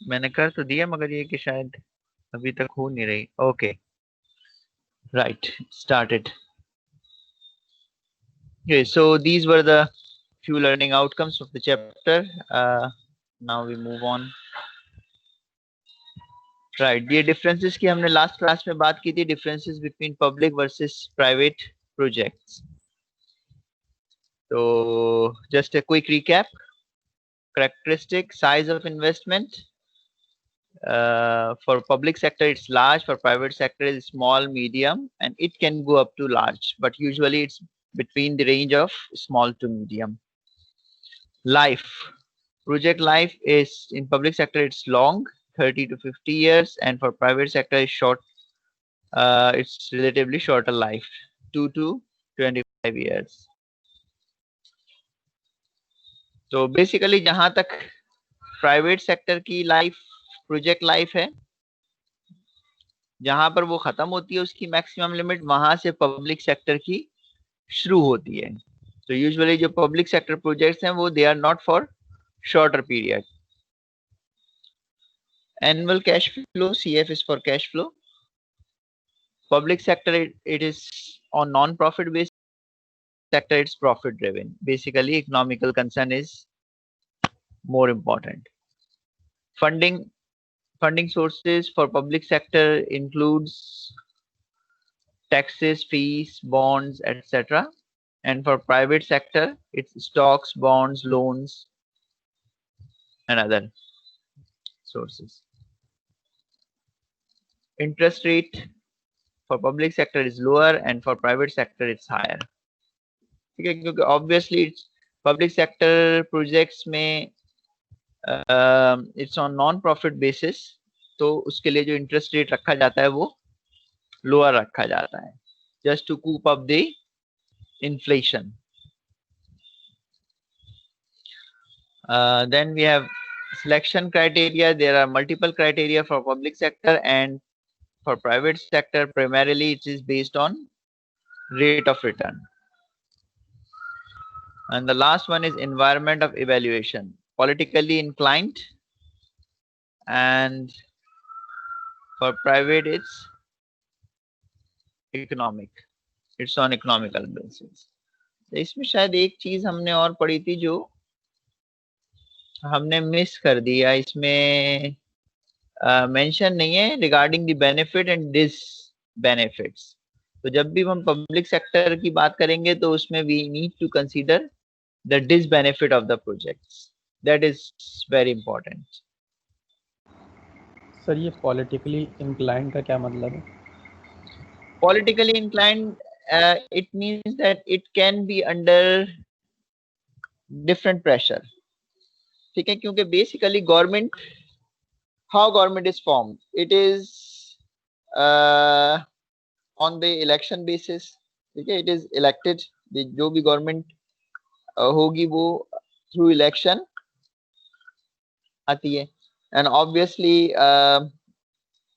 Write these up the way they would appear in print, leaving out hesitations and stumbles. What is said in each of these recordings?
मैंने कर तो दिया मगर ये कि शायद अभी तक हो नहीं रही. Okay, right, started. Okay, so these were the few learning outcomes of the chapter. Now we move on. Right, ये differences की हमने last class में बात की थी, differences between public versus private projects. So just a quick recap. Characteristic: size of investment. For public sector it's large, for private sector it's small, medium, and it can go up to large, but usually it's between the range of small to medium. Life: project life is in public sector it's long, 30 to 50 years, and for private sector it's short. It's relatively shorter life, 2 to 25 years. तो basically जहां तक private sector की life, project life है, जहां पर वो खत्म होती है उसकी मैक्सिमम लिमिट, वहां से पब्लिक सेक्टर की शुरू होती है. तो यूजुअली जो पब्लिक सेक्टर प्रोजेक्ट्स हैं वो they are not for shorter period. Annual cash flow, CF is for cash flow. Public sector it is on non-profit based sector, it's profit driven. Basically economical concern is more important. Funding sources for public sector includes taxes, fees, bonds, etc. And for private sector it's stocks, bonds, loans, and other sources. Interest rate for public sector is lower and for private sector it's higher. ठीक है, क्योंकि obviously public sector projects में it's on non profit basis, तो उसके लिए जो interest rate रखा जाता है वो लोअर रखा जाता है, just to cope up the inflation. Then we have selection criteria. There are multiple criteria for public sector, and for private sector primarily it is based on rate of return. And the last one is environment of evaluation, politically inclined, and for private it's economic, it's on economical basis. इसमें शायद एक चीज हमने और पढ़ी थी जो हमने मिस कर दिया, इसमें मेंशन नहीं है, regarding the benefit and disbenefits. तो जब भी हम पब्लिक सेक्टर की बात करेंगे तो उसमें we need to consider the disbenefit of the projects. That is very important. Sir ये पॉलिटिकली इंक्लाइंड का क्या मतलब है? Politically inclined, it means that it can be under different pressure. ठीक है, क्योंकि basically government, how government is form, it is on the election basis. ठीक है, इट इज इलेक्टेड, जो भी गवर्नमेंट होगी वो थ्रू इलेक्शन आती है. And obviously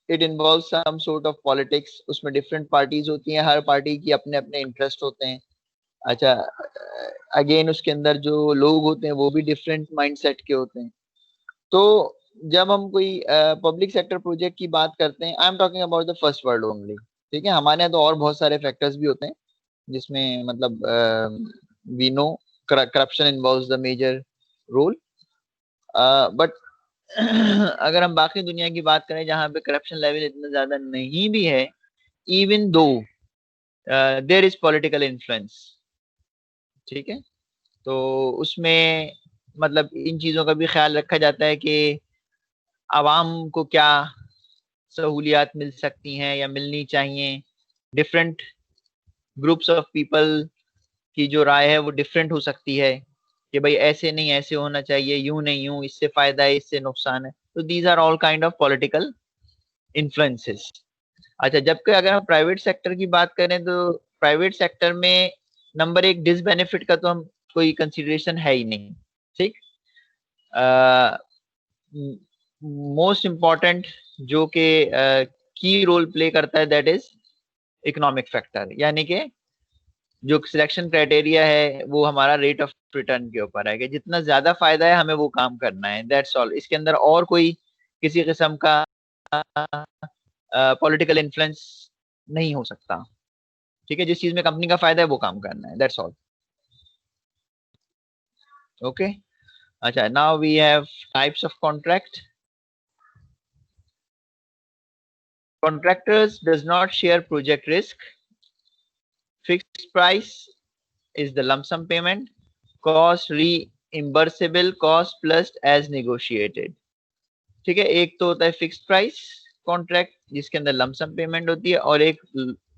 it involve some sort of politics. उसमें डिफरेंट पार्टीज होती हैं, हर पार्टी की अपने अपने इंटरेस्ट होते हैं. अच्छा, अगेन उसके अंदर जो लोग होते हैं वो भी डिफरेंट माइंडसेट के होते हैं. तो जब हम कोई पब्लिक सेक्टर प्रोजेक्ट की बात करते हैं, I am talking about the first world only. ठीक है, हमारे यहाँ तो और बहुत सारे फैक्टर्स भी होते हैं जिसमें मतलब we know corruption involves the major role. But अगर हम बाकी दुनिया की बात करें जहाँ पे करप्शन लेवल इतना ज्यादा नहीं भी है, even though there is political influence. ठीक है, तो उसमें मतलब इन चीजों का भी ख्याल रखा जाता है कि आवाम को क्या सहूलियात मिल सकती हैं या मिलनी चाहिए. डिफरेंट ग्रुप्स ऑफ पीपल की जो राय है वो डिफरेंट हो सकती है कि भाई ऐसे नहीं ऐसे होना चाहिए, यूं नहीं यूं, इससे फायदा है इससे नुकसान है. तो these are all kind of political influences. अच्छा, जबकि अगर हम प्राइवेट सेक्टर की बात करें तो प्राइवेट सेक्टर में नंबर एक डिसबेनिफिट का तो हम कोई कंसिडरेशन है ही नहीं. ठीक, मोस्ट इम्पॉर्टेंट जो कि की रोल प्ले करता है दैट इज इकोनॉमिक फैक्टर. यानी कि जो सिलेक्शन क्राइटेरिया है वो हमारा रेट ऑफ रिटर्न के ऊपर है कि जितना ज्यादा फायदा है हमें वो काम करना है. That's all. इसके अंदर और कोई किसी किस्म का पॉलिटिकल इन्फ्लुएंस नहीं हो सकता। ठीक है, जिस चीज में कंपनी का फायदा है वो काम करना है, दैट्स ऑल। ओके, अच्छा, now we have types of contract. Contractors does not share project risk. Fixed price is the lump sum payment. Cost reimbursable cost plus as negotiated. ठीक है, एक तो होता है फिक्स्ड प्राइस कॉन्ट्रैक्ट जिसके अंदर lump सम payment होती है, और एक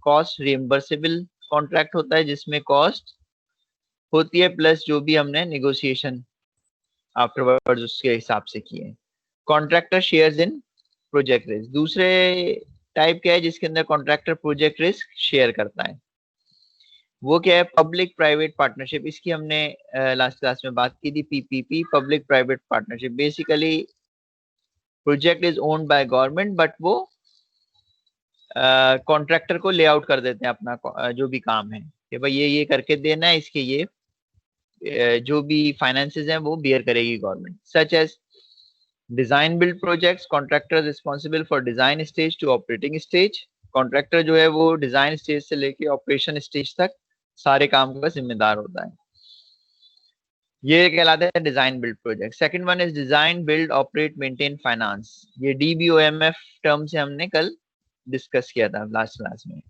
कॉस्ट रिइम्बर्सेबल कॉन्ट्रैक्ट होता है जिसमें कॉस्ट होती है प्लस जो भी हमने नेगोशिएशन आफ्टरवर्ड्स उसके हिसाब से किए। Contractor shares in project risk. दूसरे टाइप क्या है जिसके अंदर कॉन्ट्रैक्टर प्रोजेक्ट रिस्क शेयर करता है, वो क्या है? Public private partnership. इसकी हमने लास्ट क्लास में बात की थी, PPP, public private partnership. Basically project is owned by government but वो कॉन्ट्रैक्टर को ले आउट कर देते हैं अपना जो भी काम है कि भाई ये करके देना है, इसके ये जो भी फाइनेंसेस हैं वो बियर करेगी government. Such as design build projects, contractor responsible for design stage to operating stage. Contractor जो है वो डिजाइन स्टेज से लेके ऑपरेशन स्टेज तक सारे काम का जिम्मेदार होता है। ये कहलाता है design build project. Second one is design build operate maintain finance. ये DBOMF टर्म से हमने कल डिस्कस किया था लास्ट क्लास में।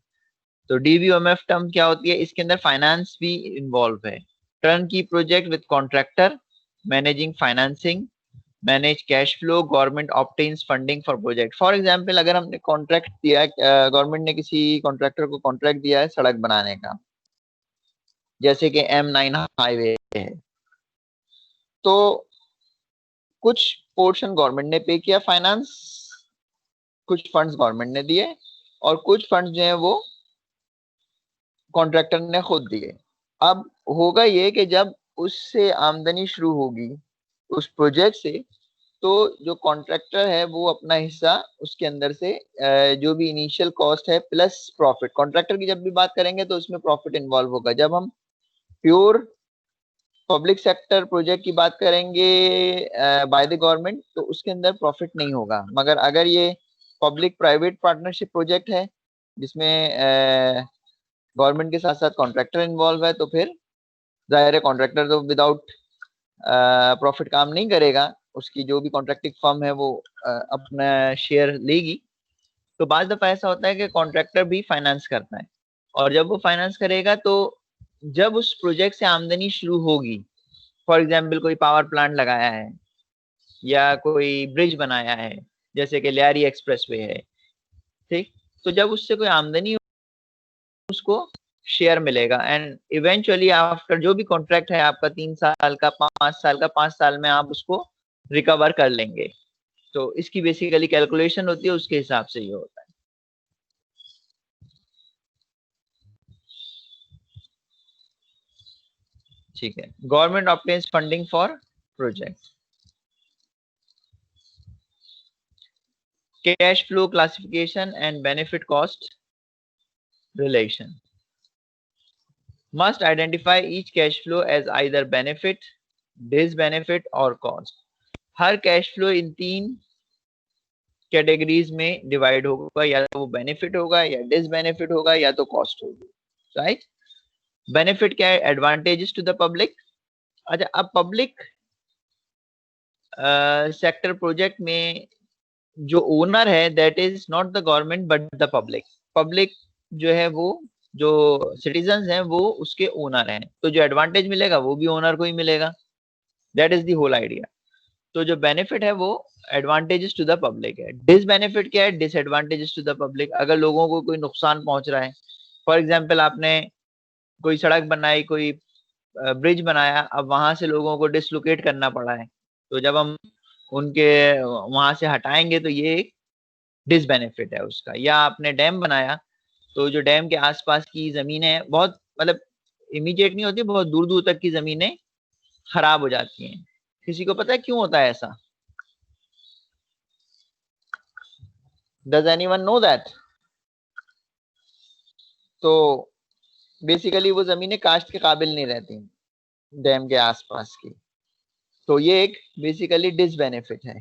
तो DBOMF टर्म क्या होती है? इसके अंदर फाइनेंस भी इन्वॉल्व है। टर्न की project with contractor, managing financing, manage cash flow, government obtains funding for project. For example, अगर हमने कॉन्ट्रैक्ट दिया, गवर्नमेंट ने किसी कॉन्ट्रैक्टर को कॉन्ट्रैक्ट दिया है सड़क बनाने का, जैसे कि M9 हाईवे है, तो कुछ पोर्शन गवर्नमेंट ने पे किया फाइनेंस, कुछ फंड्स गवर्नमेंट ने दिए, और कुछ फंड्स जो है वो कॉन्ट्रैक्टर ने खुद दिए। अब होगा ये कि जब उससे आमदनी शुरू होगी उस प्रोजेक्ट से, तो जो कॉन्ट्रैक्टर है वो अपना हिस्सा उसके अंदर से जो भी इनिशियल कॉस्ट है प्लस प्रॉफिट, कॉन्ट्रैक्टर की जब भी बात करेंगे तो उसमें प्रॉफिट इन्वॉल्व होगा। जब हम प्योर पब्लिक सेक्टर प्रोजेक्ट की बात करेंगे बाय द गवर्नमेंट, तो उसके अंदर प्रॉफिट नहीं होगा। मगर अगर ये पब्लिक प्राइवेट पार्टनरशिप प्रोजेक्ट है जिसमें गवर्नमेंट के साथ साथ कॉन्ट्रैक्टर इन्वॉल्व है, तो फिर जाहिर है कॉन्ट्रैक्टर तो विदाउट प्रॉफिट काम नहीं करेगा, उसकी जो भी कॉन्ट्रैक्टिंग फर्म है वो अपना शेयर लेगी। तो बाज दफा ऐसा होता है कि कॉन्ट्रैक्टर भी फाइनेंस करता है, और जब वो फाइनेंस करेगा तो जब उस प्रोजेक्ट से आमदनी शुरू होगी, फॉर एग्जाम्पल कोई पावर प्लांट लगाया है या कोई ब्रिज बनाया है जैसे कि लियारी एक्सप्रेसवे है, ठीक, तो जब उससे कोई आमदनी उसको शेयर मिलेगा। एंड इवेंचुअली आफ्टर जो भी कॉन्ट्रैक्ट है आपका 3 साल का, 5 साल का, 5 साल में आप उसको रिकवर कर लेंगे। तो इसकी बेसिकली कैलकुलेशन होती है, उसके हिसाब से ये होता है। ठीक है, government obtains funding for project. Cash flow classification and benefit cost relation. Must identify each cash flow as either benefit, disbenefit or cost. Her cash flow in 3 categories में डिवाइड होगा, या तो वो बेनिफिट होगा या डिसबेनिफिट होगा या तो कॉस्ट होगी, राइट। बेनिफिट क्या है? Advantages to the public. अच्छा, अब पब्लिक सेक्टर प्रोजेक्ट में जो ओनर है that is not the government but the public. Public जो है वो जो सिटीजन्स हैं वो उसके ओनर हैं, तो जो एडवांटेज मिलेगा वो भी ओनर को ही मिलेगा। That is the whole idea. तो जो बेनिफिट है वो एडवांटेजेस टू द पब्लिक है। डिसबेनिफिट क्या है? Disadvantages to the public. अगर लोगों को कोई नुकसान पहुंच रहा है, फॉर एग्जाम्पल आपने कोई सड़क बनाई, कोई ब्रिज बनाया, अब वहां से लोगों को डिसलोकेट करना पड़ा है, तो जब हम उनके वहां से हटाएंगे तो ये एक डिसबेनिफिट है उसका। या आपने डैम बनाया, तो जो डैम के आसपास की जमीनें बहुत मतलब इमीडिएट नहीं होती, बहुत दूर दूर तक की जमीनें खराब हो जाती हैं। किसी को पता है क्यों होता है ऐसा? Does anyone know that? तो बेसिकली वो जमीनें काश्त के काबिल नहीं रहती डैम के आसपास की, तो ये एक बेसिकली डिसबेनिफिट है।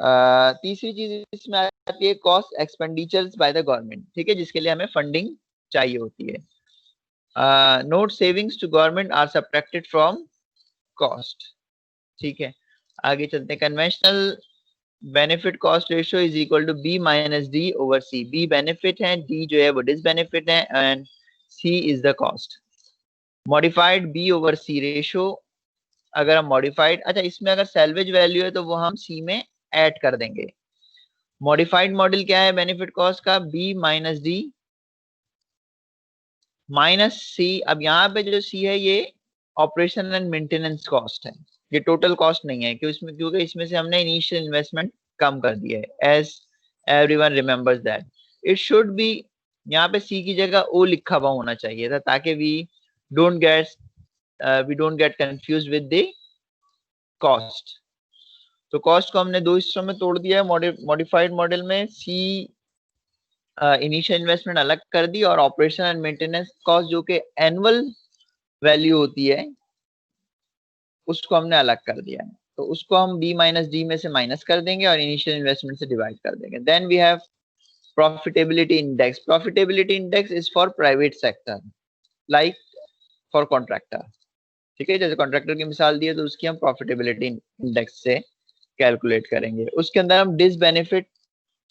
तीसरी चीज इसमें आती है cost expenditures by the government, ठीक है, जिसके लिए हमें फंडिंग चाहिए होती है. Note savings to government are subtracted from cost. ठीक है, आगे चलते हैं. Conventional benefit cost ratio is equal to B minus D over C. B benefit है, डी जो है वो डिसबेनिफिट है, and C is the cost. Modified B over C ratio, अगर हम मॉडिफाइड, अच्छा इसमें अगर सैल्वेज वैल्यू है तो वो हम सी में ऐड कर देंगे. मॉडिफाइड मॉडल क्या है बेनिफिट कॉस्ट का? बी माइनस डी माइनस सी. अब यहाँ पे जो सी है ये ऑपरेशन एंड मेंटेनेंस कॉस्ट है, ये टोटल कॉस्ट नहीं है, क्योंकि इसमें से हमने इनिशियल इन्वेस्टमेंट कम कर दिया है. As everyone remembers that it should be, यहाँ पे सी की जगह ओ लिखा हुआ होना चाहिए था, ताकि we don't get confuse with the cost. तो कॉस्ट को हमने दो हिस्सों में तोड़ दिया है. मॉडिफाइड मॉडल में सी इनिशियल इन्वेस्टमेंट अलग कर दी, और ऑपरेशन एंड मेंटेनेंस कॉस्ट जो कि एनुअल वैल्यू होती है उसको हमने अलग कर दिया है. तो उसको हम बी माइनस डी में से माइनस कर देंगे और इनिशियल इन्वेस्टमेंट से डिवाइड कर देंगे. Then we have profitability index. Profitability index is for private sector like for contractor. ठीक है, जैसे कॉन्ट्रैक्टर की मिसाल दी है तो उसकी हम प्रॉफिटेबिलिटी इंडेक्स से कैलकुलेट करेंगे. उसके अंदर हम डिसबेनिफिट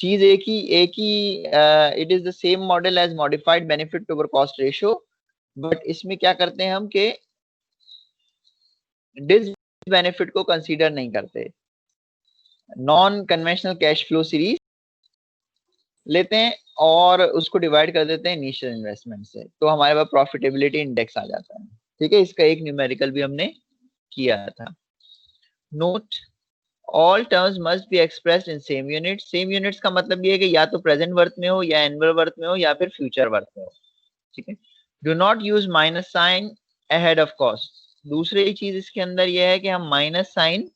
चीज एक ही it is the same model as modified benefit over cost ratio, but इसमें क्या करते हैं हम कि डिसबेनिफिट को कंसीडर नहीं करते. Non conventional cash flow series लेते हैं और उसको डिवाइड कर देते हैं इनिशियल इन्वेस्टमेंट से, तो हमारे पास प्रॉफिटेबिलिटी इंडेक्स आ जाता है. ठीक है, इसका एक न्यूमेरिकल भी हमने किया था. Note, all terms must be expressed in same unit. Same units का मतलब ये है कि या तो प्रेजेंट वर्थ में हो, या एनुअल वर्थ में हो, या फिर फ्यूचर वर्थ में हो. ठीक है, do not use minus sign ahead of cost. दूसरी चीज इसके अंदर यह है कि हम माइनस साइन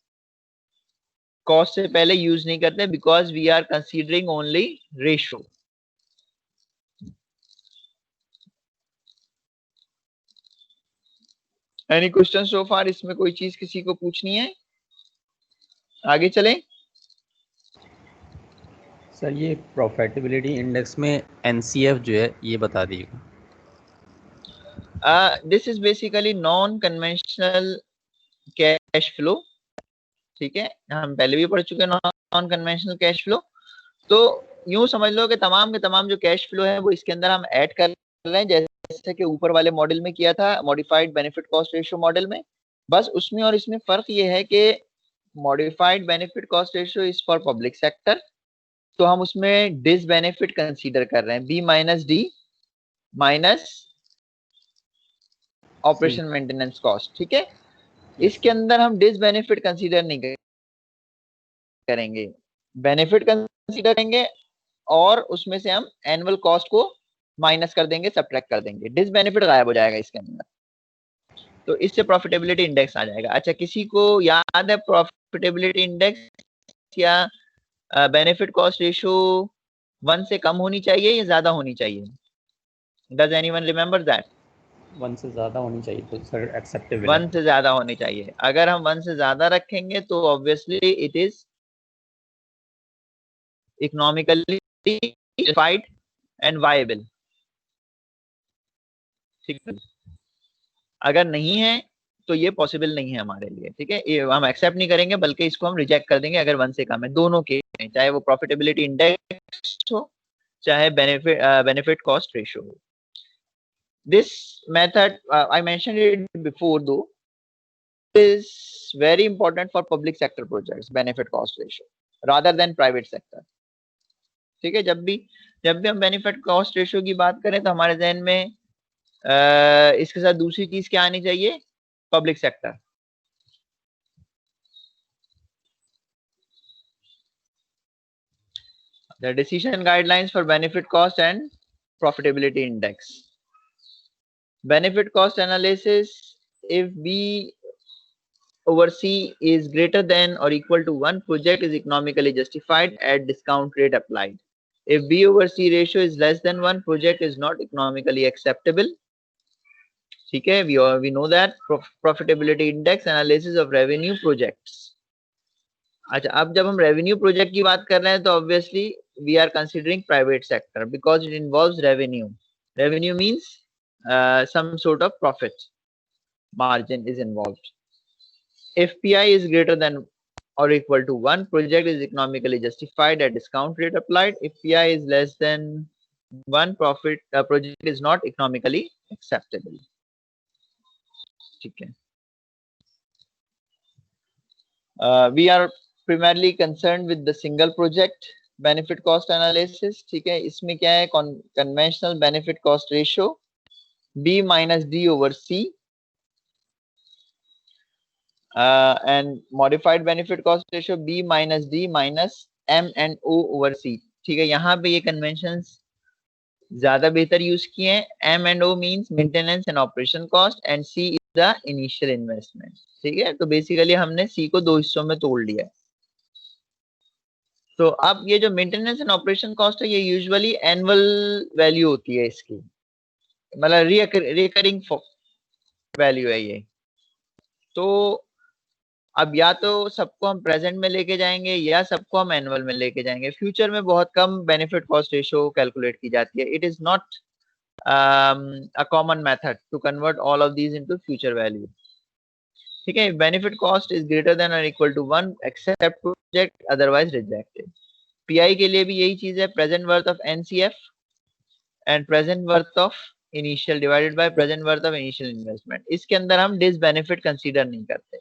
कॉस्ट से पहले यूज नहीं करते, because we are considering only ratio. Any question so far? इसमें कोई चीज किसी को पूछनी है? आगे चलें. सर ये प्रॉफिटेबिलिटी इंडेक्स में एनसीएफ जो है ये बता दीजिएगा. This is basically non conventional cash flow. ठीक है, हम पहले भी पढ़ चुके हैं नॉन कन्वेंशनल कैश फ्लो. तो यूं समझ लो कि तमाम के तमाम जो कैश फ्लो है वो इसके अंदर हम ऐड कर रहे हैं, जैसे कि ऊपर वाले मॉडल में किया था, modified benefit cost ratio model में. बस उसमें और इसमें फर्क ये है कि modified benefit cost ratio is for public sector, तो हम उसमें डिसबेनिफिट कंसीडर कर रहे हैं, B minus D minus operation maintenance cost. ठीक है, इसके अंदर हम डिसबेनिफिट कंसीडर नहीं करेंगे, बेनिफिट कंसीडर करेंगे, और उसमें से हम एनुअल कॉस्ट को माइनस कर देंगे, सब्ट्रैक्ट कर देंगे, डिसबेनिफिट गायब हो जाएगा इसके अंदर. तो इससे प्रॉफिटेबिलिटी इंडेक्स आ जाएगा. अच्छा, किसी को याद है प्रॉफिटेबिलिटी इंडेक्स या बेनिफिट कॉस्ट रेशियो 1 से कम होनी चाहिए या ज्यादा होनी चाहिए? Does anyone remember that? 1 से ज़्यादा होनी चाहिए तो सर एक्सेप्टेबल 1 है. से ज्यादा होनी चाहिए. अगर हम 1 से ज्यादा रखेंगे तो obviously it is economically justified and viable. ठीक है, अगर नहीं है तो ये पॉसिबल नहीं है हमारे लिए. ठीक है, ये हम एक्सेप्ट नहीं करेंगे, बल्कि इसको हम रिजेक्ट कर देंगे अगर 1 से कम है. दोनों के, चाहे वो प्रॉफिटेबिलिटी इंडेक्स हो, चाहे बेनिफिट कॉस्ट रेशियो हो. This method I mentioned it before, दो is very important for public sector projects, benefit cost ratio rather than private sector. ठीक है, जब भी हम बेनिफिट कॉस्ट रेशियो की बात करें तो हमारे जहन में इसके साथ दूसरी चीज क्या आनी चाहिए? Public sector. The decision guidelines for benefit cost and profitability index. Benefit cost analysis, if B over C is greater than or equal to 1, project is economically justified at discount rate applied. If B over C ratio is less than 1, project is not economically acceptable. ठीक है, we know that. Profitability index analysis of revenue projects. अच्छा, अब जब हम revenue project की बात कर रहे हैं तो obviously we are considering private sector because it involves revenue. Revenue means some sort of profit margin is involved. If PI is greater than or equal to 1, project is economically justified at discount rate applied. If PI is less than 1, project is not economically acceptable. ठीक है. We are primarily concerned with the single project benefit cost analysis. ठीक है, इसमें क्या है, conventional benefit cost ratio B minus D over C and modified benefit cost ratio B minus D minus M and O over C. ठीक है, यहाँ पे ये conventions ज्यादा बेहतर यूज किए हैं. M and O means maintenance and operation cost and C is the initial investment. ठीक है, तो बेसिकली हमने C को दो हिस्सों में तोड़ लिया है. तो अब ये जो मेंटेनेंस एंड ऑपरेशन कॉस्ट है ये यूजुअली एनुअल वैल्यू होती है इसकी, मतलब रिकरिंग वैल्यू है ये. तो अब या तो सबको हम प्रेजेंट में लेके जाएंगे या सबको हम एनुअल में लेके जाएंगे. फ्यूचर में बहुत कम बेनिफिट कॉस्ट रेशियो कैलकुलेट की जाती है. It is not a common method to convert all of these into future value. ठीक है, benefit cost is greater than or equal to 1 except project otherwise rejected. PI के लिए भी यही चीज है, present worth of NCF and present worth of initial divided by present worth of initial investment. इसके अंदर हम disbenefit consider नहीं करते.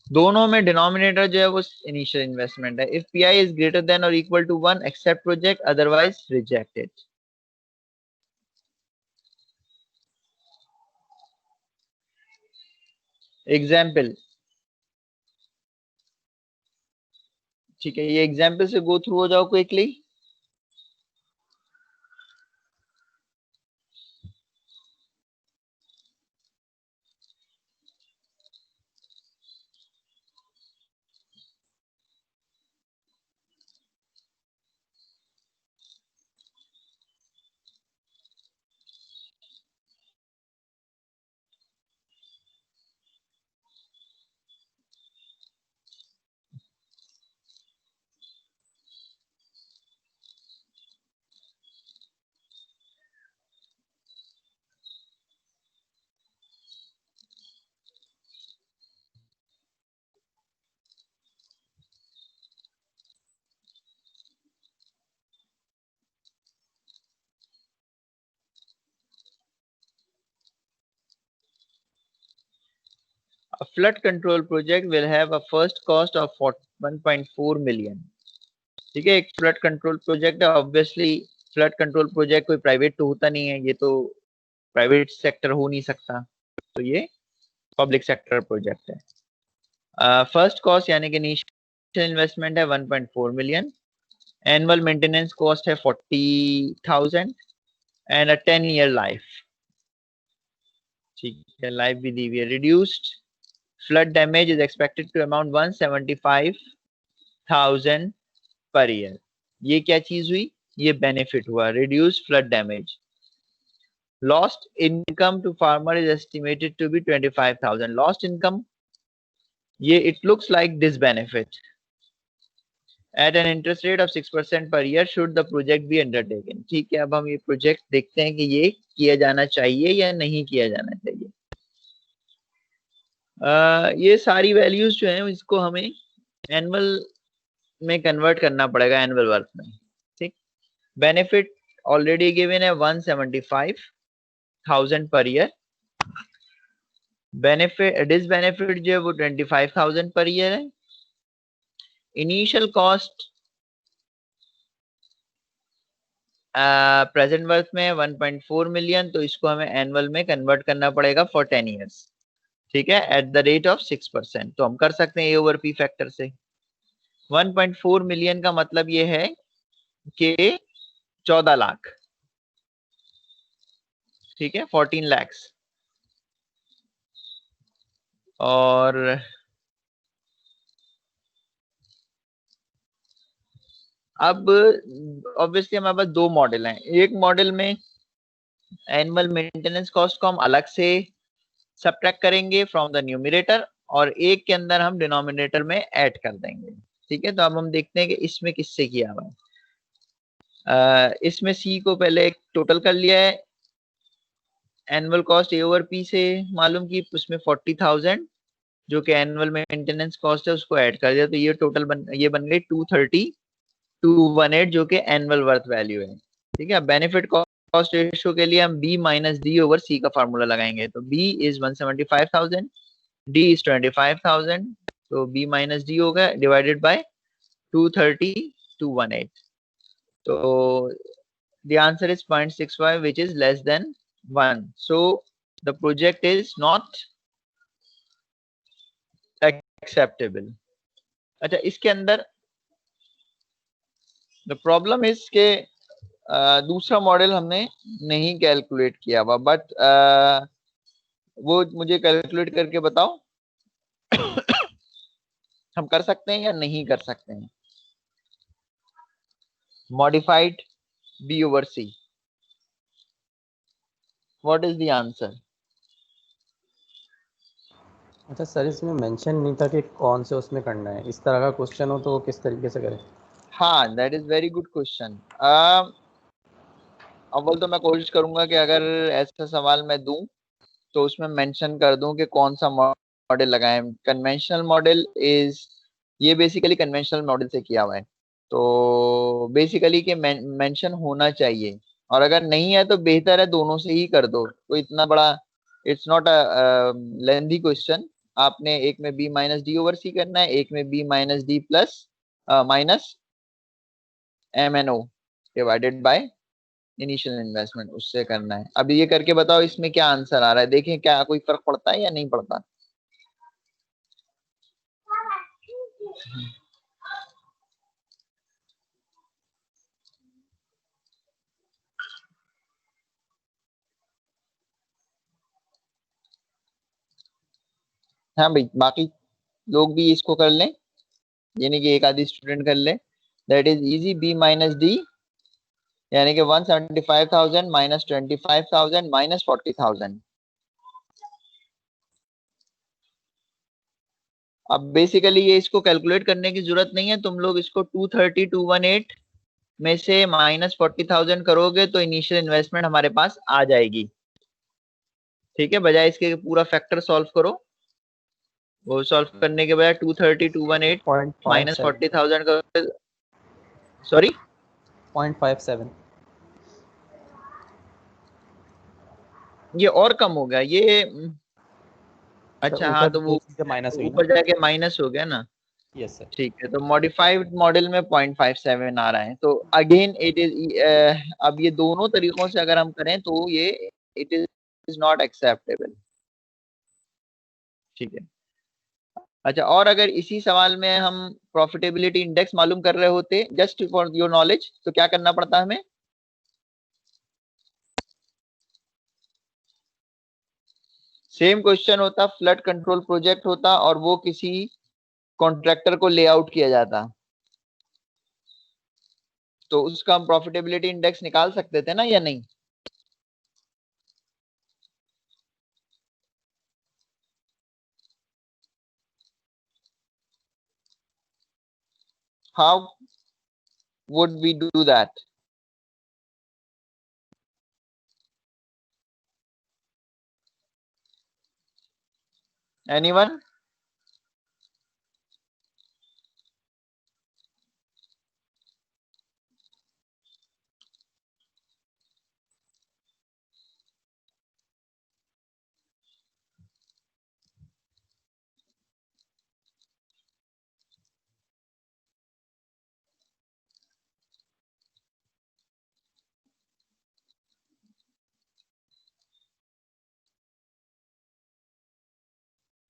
दोनों में डिनोमिनेटर जो है वो इनिशियल इन्वेस्टमेंट है. If PI is greater than or equal to 1 except project otherwise rejected. Example, ठीक है, ये एग्जाम्पल से गो थ्रू हो जाओ quickly. A flood control project will have a first cost of 1.4 million. ठीक है, एक फ्लड कंट्रोल प्रोजेक्ट है. ऑब्वियसली फ्लड कंट्रोल प्रोजेक्ट कोई प्राइवेट तो होता नहीं है, ये तो प्राइवेट सेक्टर हो नहीं सकता, तो ये पब्लिक सेक्टर प्रोजेक्ट है. फर्स्ट कॉस्ट यानी कि इनिशियल इन्वेस्टमेंट है 1.4 मिलियन. एनुअल मेंटेनेंस कॉस्ट है 40,000 एंड अ 10-year लाइफ. ठीक है, लाइफ भी दी हुई है. Reduced flood damage is expected to amount 175,000 per year. ये क्या चीज हुई, ये बेनिफिट हुआ, reduced flood damage. Lost income to farmer is estimated to be 25,000. Lost income, ये it looks like disbenefit at an interest rate of 6% per year should the project be undertaken. ठीक है, अब हम ये प्रोजेक्ट देखते हैं कि ये किया जाना चाहिए या नहीं किया जाना चाहिए. ये सारी वैल्यूज जो हैं इसको हमें एनुअल में कन्वर्ट करना पड़ेगा, एनुअल वर्थ में. ठीक, बेनिफिट ऑलरेडी गिवन है 175,000 पर ईयर. बेनिफिट डिसबेनिफिट जो है वो 25,000 पर ईयर है. इनिशियल कॉस्ट प्रेजेंट वर्थ में 1.4 मिलियन, तो इसको हमें एनुअल में कन्वर्ट करना पड़ेगा फॉर 10 ईयर्स. ठीक है, एट द रेट ऑफ 6%. तो हम कर सकते हैं ए ओवर पी फैक्टर से. 1.4 मिलियन का मतलब ये है कि 14 लाख. ठीक है, 14 lakhs. और अब ऑब्वियसली हमारे पास दो मॉडल हैं. एक मॉडल में एनुअल मेंटेनेंस कॉस्ट को हम अलग से सब्ट्रैक्ट करेंगे फ्रॉम द न्यूमरेटर और एक के अंदर हम डिनोमिनेटर में ऐड कर देंगे। ठीक है, तो अब हम देखते हैं कि इसमें किससे किया हुआ है। इसमें सी को पहले एक टोटल कर लिया है, एनुअल कॉस्ट ए ओवर पी से मालूम की, उसमें 40,000 जो कि एनुअल मेंटेनेंस कॉस्ट है उसको ऐड कर दिया, तो ये टोटल ये बन गई 230,218 जो कि एनुअल वर्थ वैल्यू है। ठीक है, बेनिफिट कॉस्ट रेशियो के लिए हम बी माइनस डी ओवर सी का फार्मूला लगाएंगे, तो बी इज 175,000, डी इज 25,000, तो बी माइनस डी होगा डिवाइडेड बाय 230,218, तो the answer is 0.65 which is less than 1, so the project is not acceptable। अच्छा, इसके अंदर द प्रॉब्लम इज के दूसरा मॉडल हमने नहीं कैलकुलेट किया हुआ, बट वो मुझे कैलकुलेट करके बताओ हम कर सकते हैं या नहीं कर सकते हैं। Modified B over C, what is the answer? अच्छा सर, इसमें मेंशन नहीं था कि कौन से उसमें करना है। इस तरह का क्वेश्चन हो तो वो किस तरीके से करें? हाँ, that is very good question. अव्वल तो मैं कोशिश करूंगा कि अगर ऐसा सवाल मैं दूं तो उसमें मेंशन कर दूं कि कौन सा मॉडल लगाएं। कन्वेंशनल मॉडल इज, ये बेसिकली कन्वेंशनल मॉडल से किया हुआ है, तो बेसिकली कि मेंशन होना चाहिए, और अगर नहीं है तो बेहतर है दोनों से ही कर दो, तो इतना बड़ा it's not a lengthy question. आपने एक में B minus D over C करना है, एक में B minus D plus minus M N O divided by initial investment, उससे करना है। अब ये करके बताओ इसमें क्या आंसर आ रहा है, देखें क्या कोई फर्क पड़ता है या नहीं पड़ता। हाँ भाई, बाकी लोग भी इसको कर लें, ये नहीं कि एक आधी स्टूडेंट कर ले। That is easy, B minus D, यानी कि 175,000 माइनस 25,000 माइनस 40,000। अब बेसिकली ये इसको कैलकुलेट करने की जरूरत नहीं है, तुम लोग इसको 230,218 में से माइनस 40,000 करोगे तो इनिशियल इन्वेस्टमेंट हमारे पास आ जाएगी। ठीक है, बजाय इसके पूरा फैक्टर सॉल्व करो, वो सॉल्व करने के बजाय 230,218 माइनस 0.57 40,000 करोगे। सॉरी, 0.57। ये और कम हो गया ये। सर अच्छा हाँ, ऊपर तो दो वो चीजें माइनस हुई ना। ऊपर जाके माइनस हो गया ना। Yes sir. ठीक है, तो मॉडिफाइड मॉडल में 0.57 आ रहा है, तो अगेन इट इज, अब ये दोनों तरीकों से अगर हम करें तो ये इट इज नॉट एक्सेप्टेबल। ठीक है। अच्छा, और अगर इसी सवाल में हम प्रॉफिटेबिलिटी इंडेक्स मालूम कर रहे होते जस्ट फॉर योर नॉलेज, तो क्या करना पड़ता हमें? सेम क्वेश्चन होता, फ्लड कंट्रोल प्रोजेक्ट होता और वो किसी कॉन्ट्रैक्टर को लेआउट किया जाता, तो उसका हम प्रॉफिटेबिलिटी इंडेक्स निकाल सकते थे ना या नहीं? How would we do that? Anyone?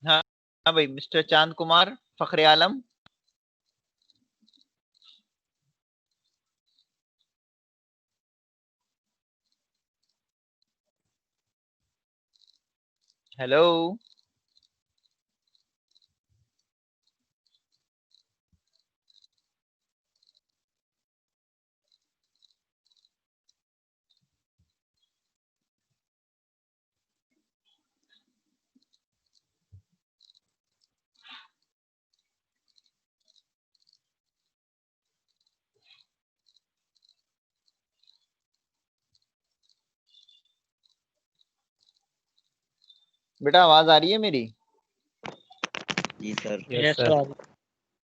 हाँ हाँ भाई, मिस्टर चांद कुमार फखरे आलम। हेलो। बेटा आवाज आ रही है मेरी? जी सर। Yes sir.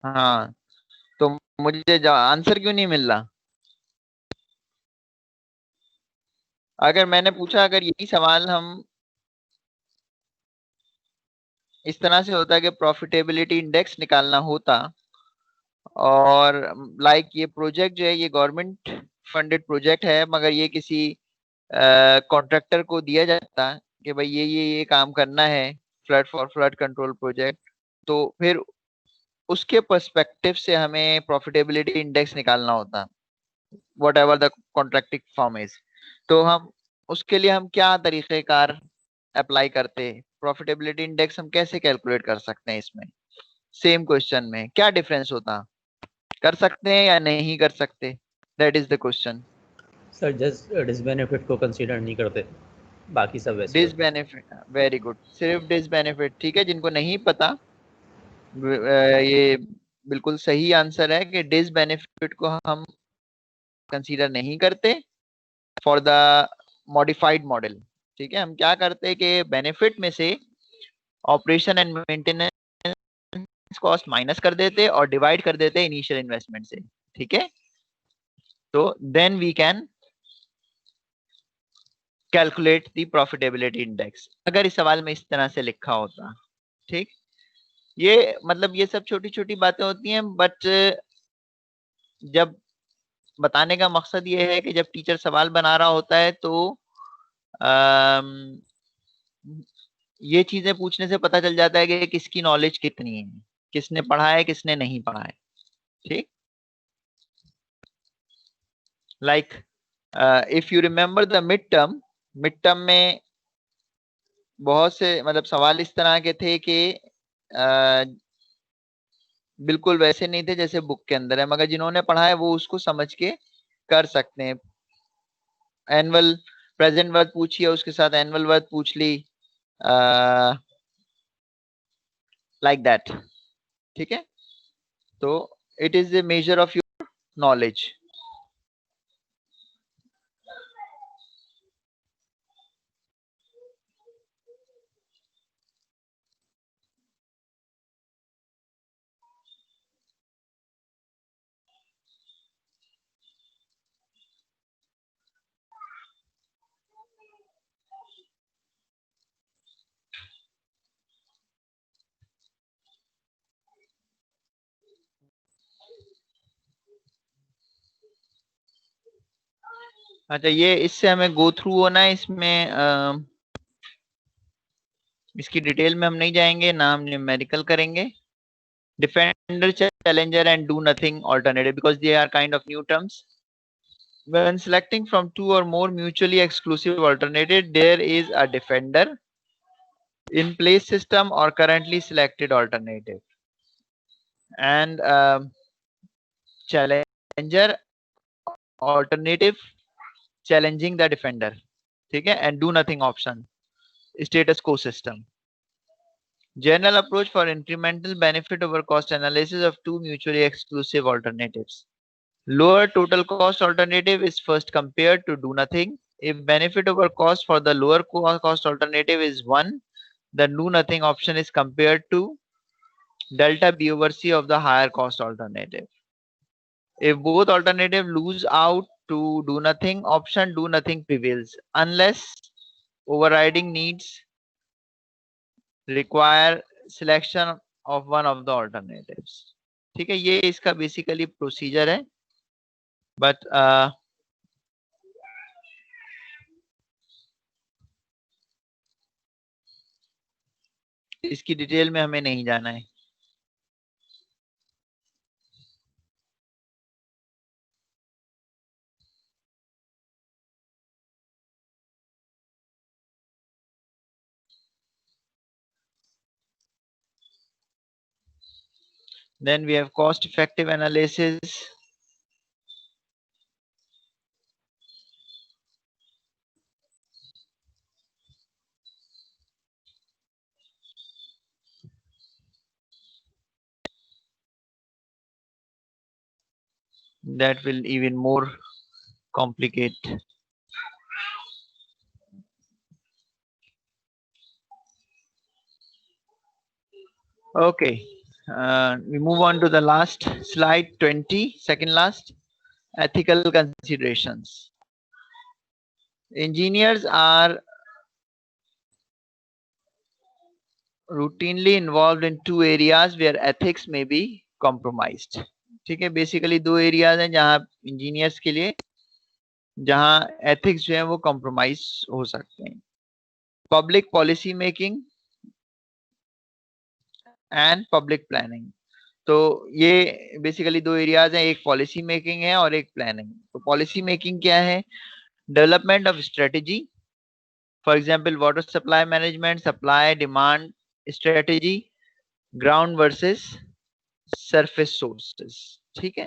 हाँ, तो मुझे आंसर क्यों नहीं मिल रहा? अगर मैंने पूछा, अगर यही सवाल हम इस तरह से होता है कि प्रॉफिटेबिलिटी इंडेक्स निकालना होता, और लाइक ये प्रोजेक्ट जो है ये गवर्नमेंट फंडेड प्रोजेक्ट है, मगर ये किसी कॉन्ट्रैक्टर को दिया जाता है कि भाई ये काम करना है, flood for flood control project, तो फिर उसके पर्सपेक्टिव से हमें प्रॉफिटेबिलिटी इंडेक्स निकालना होता, what ever the contracting form is. तो हम उसके लिए हम क्या तरीक़ेकार अप्लाई करते हैं? प्रॉफिटेबिलिटी इंडेक्स हम कैसे कैलकुलेट कर सकते हैं? इसमें सेम क्वेश्चन में क्या डिफरेंस होता? कर सकते हैं या नहीं कर सकते? That is the question. Sir just disbenefit को कंसीडर नहीं करते, बाकी सब वैसे डिस होते हैं। बेनिफिट, वेरी गुड, सिर्फ डिस बेनिफिट। ठीक है, जिनको नहीं पता, ये बिल्कुल सही आंसर है कि डिस बेनिफिट को हम कंसीडर नहीं करते फॉर द मॉडिफाइड मॉडल। ठीक है, हम क्या करते हैं कि बेनिफिट में से operation and maintenance cost minus कर देते और डिवाइड कर देते इनिशियल इन्वेस्टमेंट से। ठीक है, तो then we can calculate the profitability index, अगर इस सवाल में इस तरह से लिखा होता। ठीक, ये मतलब ये सब छोटी छोटी बातें होती हैं, बट जब बताने का मकसद ये है कि जब टीचर सवाल बना रहा होता है तो ये चीजें पूछने से पता चल जाता है कि किसकी नॉलेज कितनी है, किसने पढ़ा है किसने नहीं पढ़ा है। ठीक, like if you remember the mid term में बहुत से मतलब सवाल इस तरह के थे कि बिल्कुल वैसे नहीं थे जैसे बुक के अंदर है, मगर जिन्होंने पढ़ा है वो उसको समझ के कर सकते हैं। एनुअल प्रेजेंट वर्थ पूछिए, उसके साथ एनुअल वर्थ पूछ ली, लाइक दैट। ठीक है, तो it is the measure of your knowledge. अच्छा, ये इससे हमें गो थ्रू होना है, इसमें इसकी डिटेल में हम नहीं जाएंगे ना, हम न्यूमेरिकल करेंगे। Defender, challenger and do nothing alternative, because they are kind of new terms. When selecting from two or more mutually exclusive alternatives, there is a defender, in place system or currently selected alternative, and challenger alternative challenging the defender. ठीक है, and do nothing option, status quo system. General approach for incremental benefit over cost analysis of two mutually exclusive alternatives. Lower total cost alternative is first compared to do nothing. If benefit over cost for the lower cost alternative is 1, the do nothing option is compared to delta B over C of the higher cost alternative. If both alternative lose out to do nothing option, do nothing prevails unless overriding needs require selection of one of the alternatives. ठीक है, ये इसका basically procedure है, but इसकी detail में हमें नहीं जाना है। Then we have cost effective analysis. That will even more complicate. Okay, we move on to the last slide, 20, second last, ethical considerations. Engineers are routinely involved in two areas where ethics may be compromised. ठीक है, basically दो areas हैं जहां engineers के लिए जहां ethics जो है वो कॉम्प्रोमाइज हो सकते हैं. Public policy making and public planning. तो ये बेसिकली दो एरियाज हैं, एक पॉलिसी मेकिंग है और एक प्लानिंग. तो पॉलिसी मेकिंग क्या है? Development of strategy, for example water supply management, supply demand strategy, ground versus surface sources. ठीक है,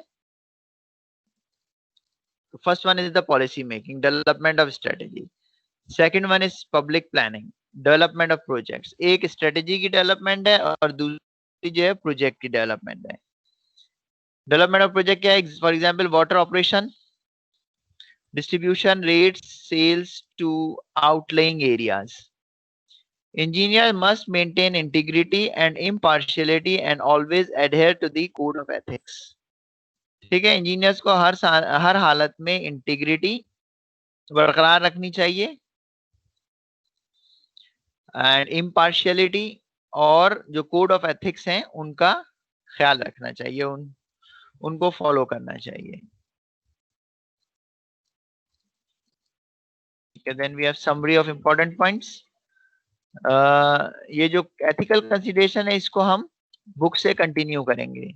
first one is the policy making, development of strategy. Second one is public planning, development of projects. एक strategy की development है और दूसरी जो है project की डेवलपमेंट है. डेवलपमेंट ऑफ प्रोजेक्ट क्या है? For example water operation, distribution rates, sales to outlying areas. Engineers must maintain integrity and impartiality and always adhere to the code of ethics. ठीक है, इंजीनियर्स को हर हालत में इंटीग्रिटी बरकरार रखनी चाहिए एंड इम्पार्शियलिटी, और जो कोड ऑफ एथिक्स हैं उनका ख्याल रखना चाहिए, उनको फॉलो करना चाहिए. Then we have summary of important points. ये जो एथिकल कंसिडरेशन है इसको हम बुक से कंटिन्यू करेंगे.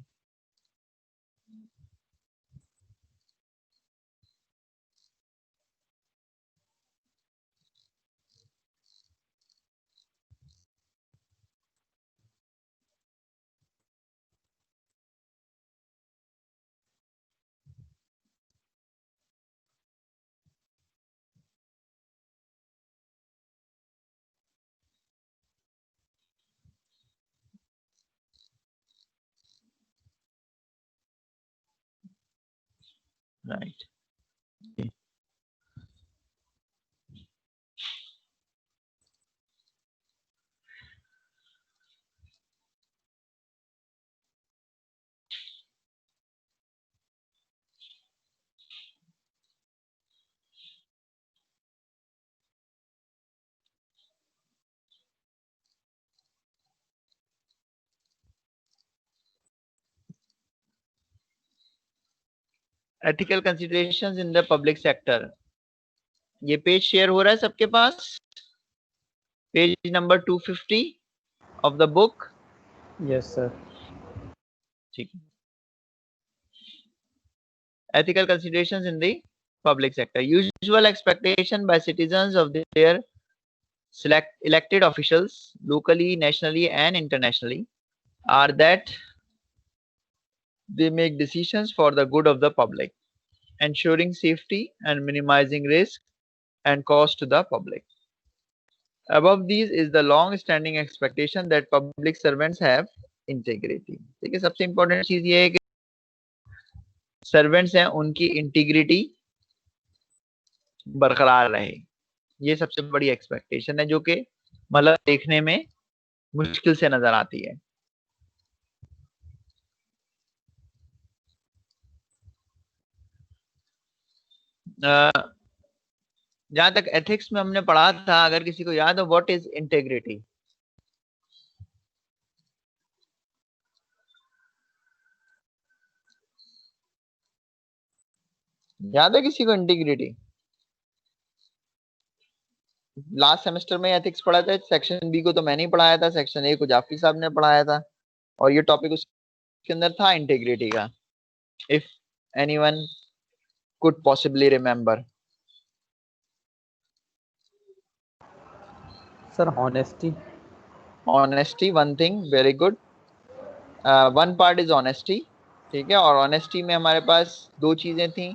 Right. Ethical considerations in the public sector. ये पेज शेयर हो रहा है सबके पास? Page number 250 of the book. Yes sir. ठीक है. Ethical considerations in the public sector. Usual expectation by citizens of their elected officials locally, nationally and internationally are that they make decisions for the good of the public, ensuring safety and minimizing risk and cost to the public. Above these is the long-standing expectation that public servants have integrity. ठीक है, सबसे important चीज ये है कि servants हैं उनकी integrity बरकरार रहे. ये सबसे बड़ी एक्सपेक्टेशन है जो कि मतलब देखने में मुश्किल से नजर आती है. जहां तक एथिक्स में हमने पढ़ा था, अगर किसी को याद हो, व्हाट इज इंटेग्रिटी? याद है किसी को इंटीग्रिटी? लास्ट सेमेस्टर में एथिक्स पढ़ा था. सेक्शन बी को तो मैंने ही पढ़ाया था, सेक्शन ए को जाफरी साहब ने पढ़ाया था, और ये टॉपिक उसके अंदर था इंटीग्रिटी का. If anyone could possibly remember. Sir honesty. Honesty, one thing, very good. One part is honesty. ठीक है, और ऑनेस्टी में हमारे पास दो चीजें थी,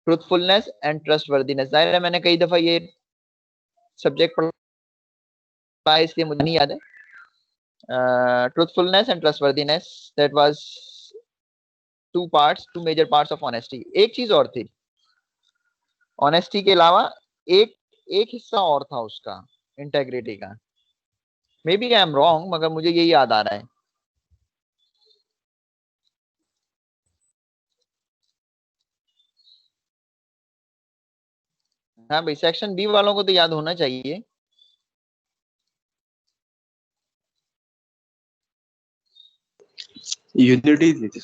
ट्रूथफुलनेस एंड ट्रस्टवर्दीनेस. जाहिर है मैंने कई दफा ये सब्जेक्ट पढ़ा है इसलिए मुझे नहीं याद है. Truthfulness and trustworthiness, that was two parts, two major parts of honesty. एक चीज और थी ऑनेस्टी के अलावा, एक हिस्सा और था उसका, इंटेग्रिटी का. Maybe I am wrong, मगर मुझे यही याद आ रहा है. हाँ भाई, सेक्शन बी वालों को तो याद होना चाहिए। Unity,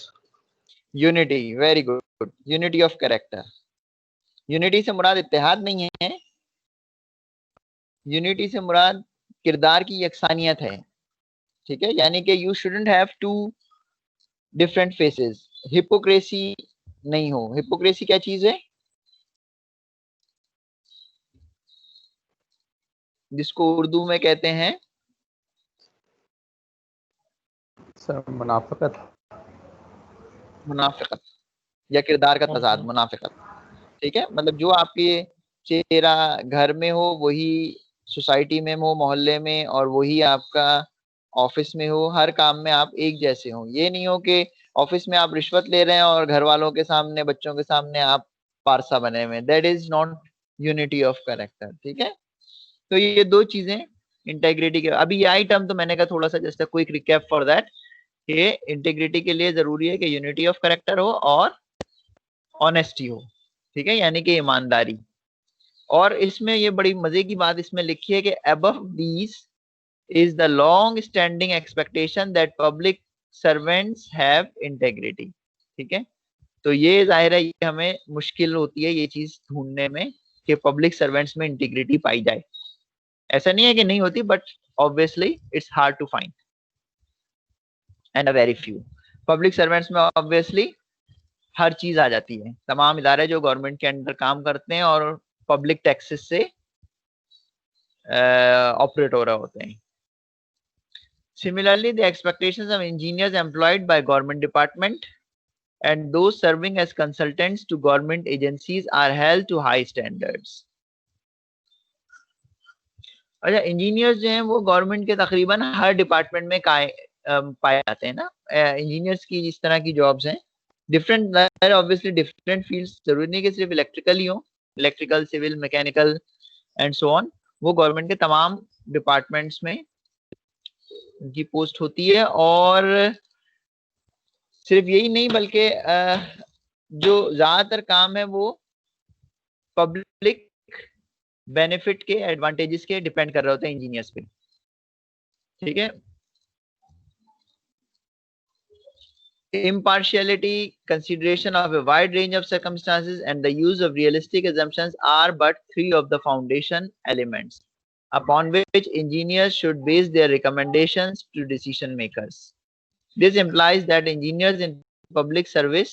unity, very good, unity of character. Unity से मुराद इत्तेहाद नहीं है, यूनिटी से मुराद किरदार की यकसानियत है। ठीक है, यानी कि you shouldn't have two different faces, hypocrisy नहीं हो। हिपोक्रेसी क्या चीज है? जिसको उर्दू में कहते हैं सर मुनाफिकत। मुनाफिकत या किरदार का तजाद, मुनाफिकत। ठीक है, मतलब जो आपके चेहरा घर में हो वही सोसाइटी में हो, मोहल्ले में, और वही आपका ऑफिस में हो, हर काम में आप एक जैसे हो। ये नहीं हो कि ऑफिस में आप रिश्वत ले रहे हैं और घर वालों के सामने, बच्चों के सामने आप पारसा बने हुए। That is not unity of character. ठीक है, तो ये दो चीजें इंटेग्रिटी के। अभी ये आइटम तो मैंने कहा थोड़ा सा just quick recap for that, कि इंटीग्रिटी के लिए जरूरी है कि यूनिटी ऑफ कैरेक्टर हो और ऑनेस्टी हो। ठीक है, यानी कि ईमानदारी। और इसमें ये बड़ी मजे की बात इसमें लिखी है कि above these is the long standing expectation that public servants have integrity। ठीक है, तो ये जाहिर है ये हमें मुश्किल होती है ये चीज ढूंढने में कि पब्लिक सर्वेंट्स में इंटीग्रिटी पाई जाए। ऐसा नहीं है कि नहीं होती, but obviously it's hard to find and a very few. Public servants में ऑब्वियसली हर चीज आ जाती है, तमाम इदारे जो गवर्नमेंट के अंडर काम करते हैं और पब्लिक टैक्सेस से ऑपरेट हो रहे होते हैं। Similarly, the expectations of engineers employed by government department and those serving as consultants to government agencies are held to high standards। अच्छा, इंजीनियर्स जो हैं वो गवर्नमेंट के तकरीबन हर डिपार्टमेंट में पाए जाते हैं ना। इंजीनियर्स की जिस तरह की जॉब्स हैं, डिफरेंट ऑब्वियसली डिफरेंट फील्ड्स, जरूरी नहीं कि सिर्फ इलेक्ट्रिकल ही हो, electrical, civil, mechanical and so on. वो गवर्नमेंट के तमाम डिपार्टमेंट्स में उनकी पोस्ट होती है। और सिर्फ यही नहीं बल्कि जो ज्यादातर काम है वो पब्लिक बेनिफिट के, एडवांटेजेस के डिपेंड कर रहे होते हैं इंजीनियर्स पे। ठीक है, impartiality, consideration of a wide range of circumstances and the use of realistic assumptions are but three of the foundation elements upon which engineers should base their recommendations to decision makers। This implies that engineers in public service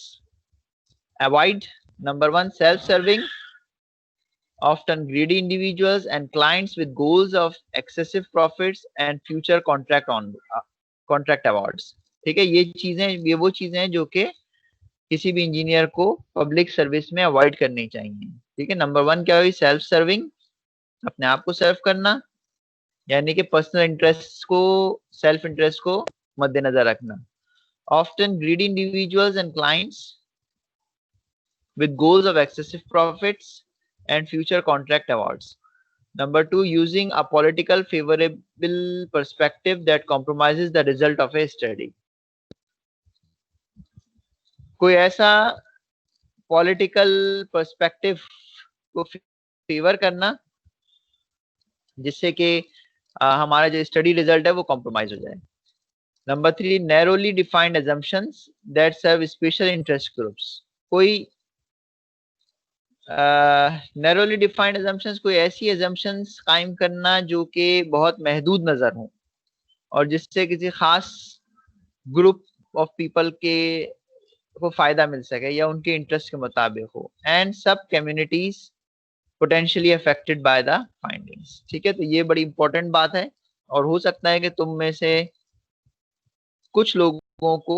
avoid, number one, self-serving, often greedy individuals and clients with goals of excessive profits and future contract awards। ठीक है, ये वो चीजें हैं जो कि किसी भी इंजीनियर को पब्लिक सर्विस में अवॉइड करनी चाहिए। ठीक है, नंबर वन क्या हुई? सेल्फ सर्विंग, अपने आप को सर्व करना, यानी कि पर्सनल इंटरेस्ट को, सेल्फ इंटरेस्ट को मद्देनजर रखना। Often greedy individuals and clients with goals of excessive profits and future contract awards। Number two, using a political favorable perspective that compromises the result of a study। कोई ऐसा political perspective को favour करना जिससे कि हमारा जो study result है वो कॉम्प्रोमाइज हो जाए। Number three, narrowly defined assumptions that serve special interest groups। कोई नैरोली डिफाइंड assumptions, कोई ऐसी assumptions कायम करना जो कि बहुत महदूद नजर हो और जिससे किसी खास ग्रुप ऑफ पीपल के को फायदा मिल सके या उनके इंटरेस्ट के मुताबिक हो। एंड सब communities potentially affected by the findings. ठीक है, तो ये बड़ी इंपॉर्टेंट बात है और हो सकता है कि तुम में से कुछ लोगों को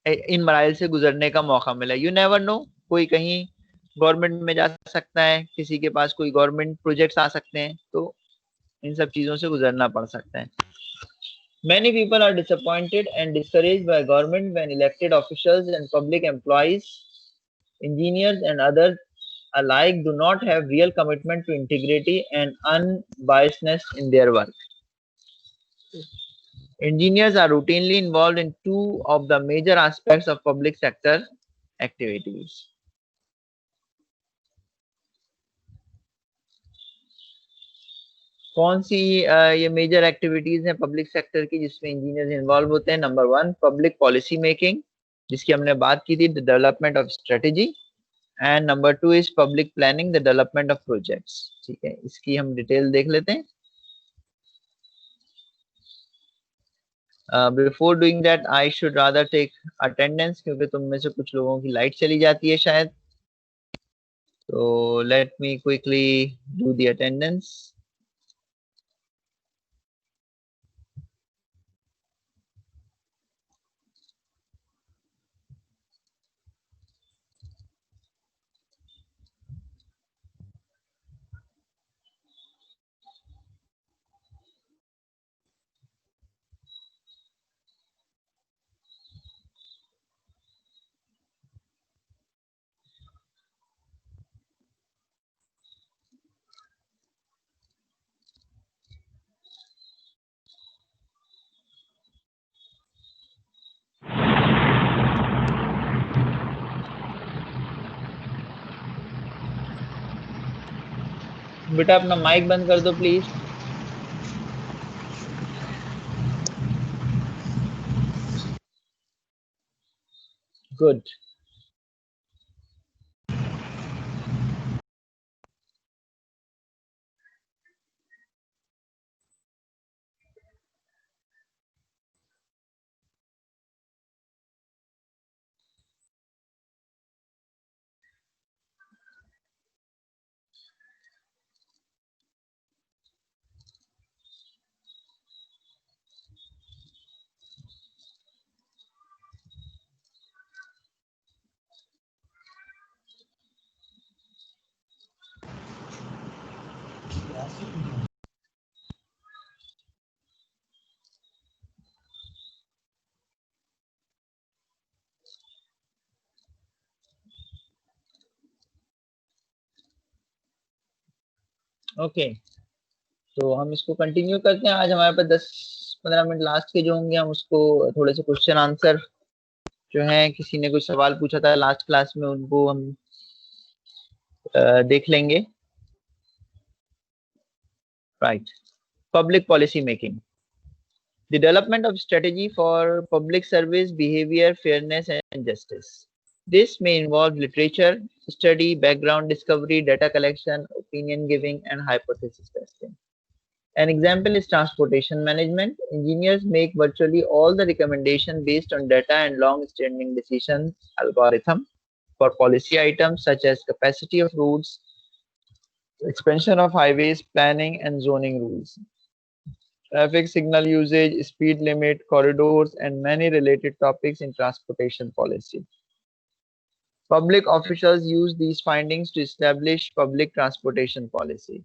इन मराइल से गुजरने का मौका मिला। यू नेवर नो, कोई कहीं गवर्नमेंट में जा सकता है, किसी के पास कोई गवर्नमेंट प्रोजेक्ट्स आ सकते हैं, तो इन सब चीजों से गुजरना पड़ सकता है। Many people are disappointed and discouraged by government when elected officials and public employees, engineers and others alike do not have real commitment to integrity and unbiasedness in their work। Engineers are routinely involved in two of the major aspects of public sector activities। कौन सी ये major activities हैं public sector की जिसमें engineers involve होते हैं? Number 1 public policy making, जिसकी हमने बात की थी, the development of strategy. And number 2 is public planning, the development of projects. ठीक है, इसकी हम डिटेल देख लेते हैं। Before doing that I should rather take attendance, क्योंकि तुम में से कुछ लोगों की लाइट चली जाती है शायद। तो let me quickly do the attendance. बेटा अपना माइक बंद कर दो प्लीज। गुड। ओके, तो हम इसको कंटिन्यू करते हैं। आज हमारे पास 10-15 मिनट लास्ट के जो होंगे, हम उसको थोड़े से क्वेश्चन आंसर जो है, किसी ने कुछ सवाल पूछा था लास्ट क्लास में, उनको हम देख लेंगे। Right, public policy making, the development of strategy for public service, behavior, fairness and justice. This may involve literature study, background discovery, data collection, opinion giving and hypothesis testing. An example is transportation management. Engineers make virtually all the recommendation based on data and long-standing decision algorithm for policy items such as capacity of routes, expansion of highways, planning and zoning rules, traffic signal usage, speed limit, corridors, and many related topics in transportation policy. Public officials use these findings to establish public transportation policy.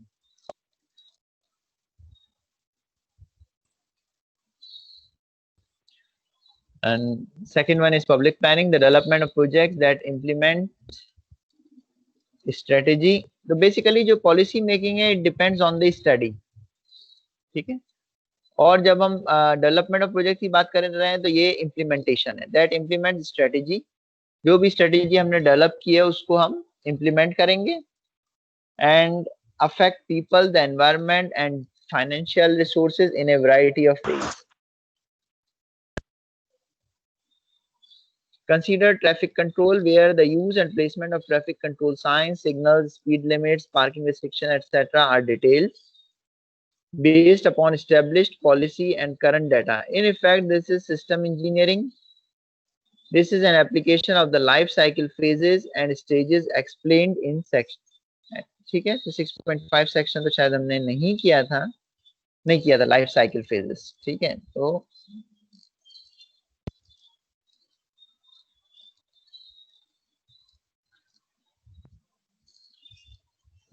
And second one is public planning, the development of projects that implement strategy. तो basically जो policy making है, it depends on the study. ठीक है, और जब हम development of project की बात कर रहे हैं तो ये इम्प्लीमेंटेशन है, दैट इम्प्लीमेंट स्ट्रेटेजी। जो भी स्ट्रेटेजी हमने डेवलप की है उसको हम इम्प्लीमेंट करेंगे and affect people, the environment and financial resources in a variety of ways. Consider traffic control, where the use and placement of traffic control signs, signals, speed limits, parking restrictions, etc. are detailed based upon established policy and current data. In effect, this is system engineering. This is an application of the life cycle phases and stages explained in section. ठीक है, तो 6.5 section तो शायद हमने नहीं किया था life cycle phases. ठीक है, तो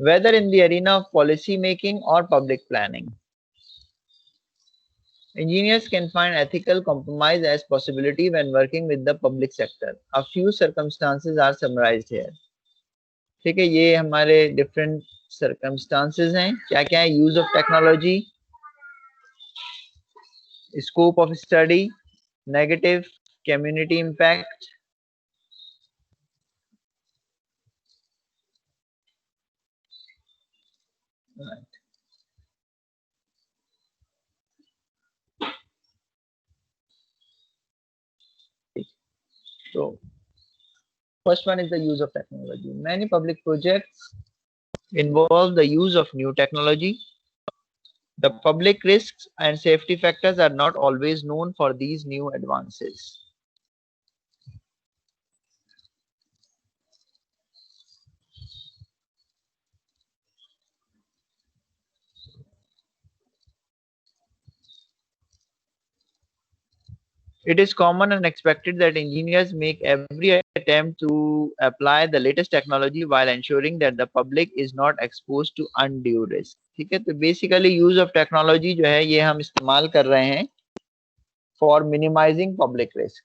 whether in the arena of policy making or public planning, engineers can find ethical compromise as possibility when working with the public sector. A few circumstances are summarized here. ठीक है, ये हमारे different circumstances हैं। क्या क्या है? Use of technology, scope of study, negative community impact, So first one is the use of technology. Many public projects involve the use of new technology. The public risks and safety factors are not always known for these new advances. It is common and expected that engineers make every attempt to apply the latest technology while ensuring that the public is not exposed to undue risk. ठीक है, तो basically use of technology जो है ये हम इस्तेमाल कर रहे हैं for minimizing public risk.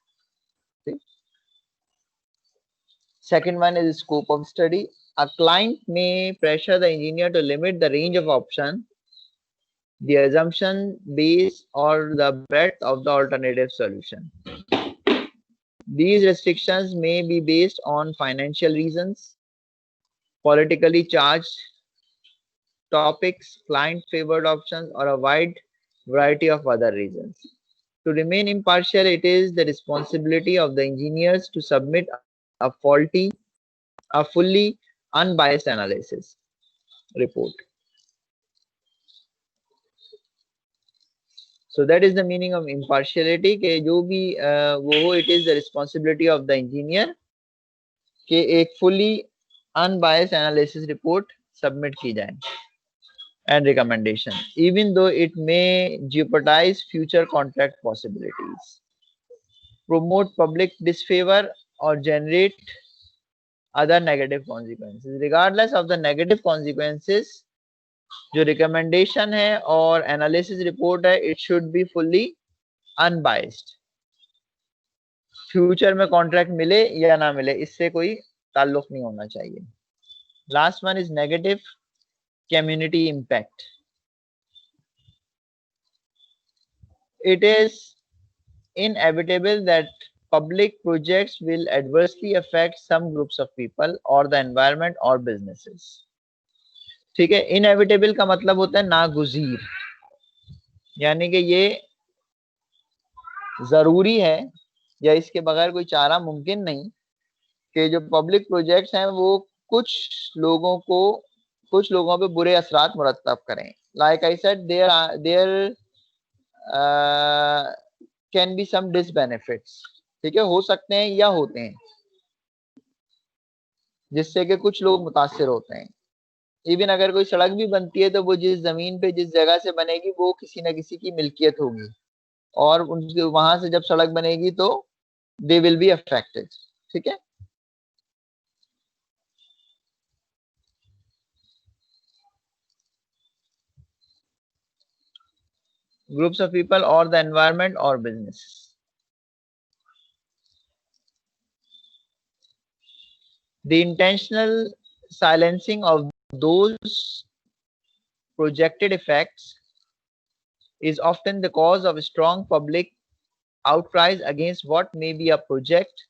Second one is scope of study. A client may pressure the engineer to limit the range of options, the assumption base, or the breadth of the alternative solution. These restrictions may be based on financial reasons, politically charged topics, client-favored options, or a wide variety of other reasons. To remain impartial, it is the responsibility of the engineers to submit a fully unbiased analysis report. So that is the meaning of impartiality कि जो भी वो it is the responsibility of the engineer कि एक fully unbiased analysis report submit की जाए and recommendation, even though it may jeopardize future contract possibilities, promote public disfavor, or generate other negative consequences. Regardless of the negative consequences, जो recommendation है और analysis report है it should be fully unbiased. Future में contract मिले या ना मिले इससे कोई ताल्लुक नहीं होना चाहिए. Last one is negative community impact. It is inevitable that public projects will adversely affect some groups of people or the environment or businesses. ठीक है, इनएविटेबल का मतलब होता है नागुजीर, यानी कि ये जरूरी है या इसके बगैर कोई चारा मुमकिन नहीं कि जो पब्लिक प्रोजेक्ट्स हैं वो कुछ लोगों पे बुरे असरात मुरतब करें. Like I said there can be some disbenefits. ठीक है, हो सकते हैं या होते हैं जिससे कि कुछ लोग मुतासिर होते हैं. इवन अगर कोई सड़क भी बनती है तो वो जिस जमीन पे जिस जगह से बनेगी वो किसी न किसी की मिल्कियत होगी और उनके वहां से जब सड़क बनेगी तो दे विल बी अफेक्टेड. ठीक है, groups of people or the environment or business. The intentional silencing of those projected effects is often the cause of strong public outcries against what may be a project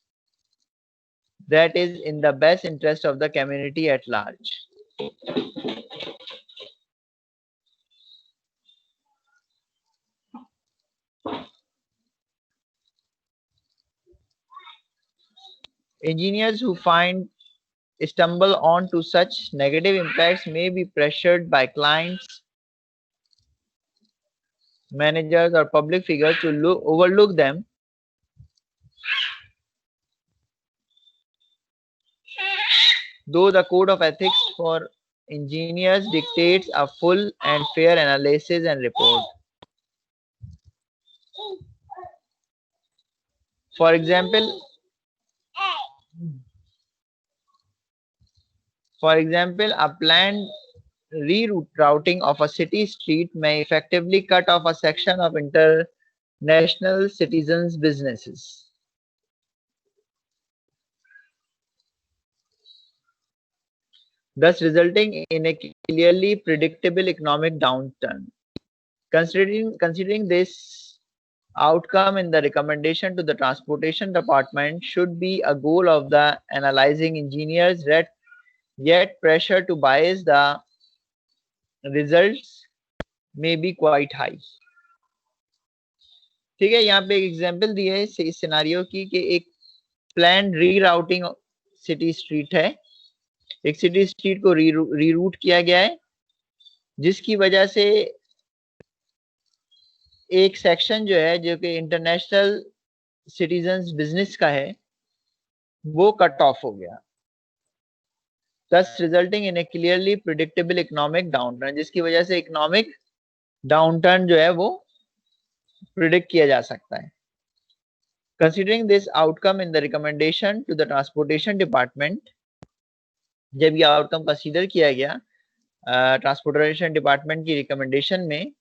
that is in the best interest of the community at large. Engineers who stumble onto such negative impacts may be pressured by clients, managers, or public figures to overlook them. Though the code of ethics for engineers dictates a full and fair analysis and report. For example, a planned rerouting of a city street may effectively cut off a section of international citizens' businesses. Thus resulting in a clearly predictable economic downturn. Considering this outcome in the recommendation to the transportation department should be a goal of the analyzing engineers, yet pressure to bias the results may be quite high. ठीक है, यहाँ पे एक example दी है इस scenario की कि एक प्लान रीराउटिंग सिटी स्ट्रीट है, एक सिटी स्ट्रीट को रीरूट किया गया है, जिसकी वजह से एक सेक्शन जो है जो कि इंटरनेशनल सिटीजन्स बिजनेस का है वो कट ऑफ हो गया, thus resulting in a clearly predictable economic downturn, जिसकी वजह से इकोनॉमिक डाउनटर्न जो है वो प्रिडिक्ट किया जा सकता है। Considering this outcome in the recommendation to the transportation department, जब ये आउटकम कंसीडर किया गया ट्रांसपोर्टेशन डिपार्टमेंट की रिकमेंडेशन में,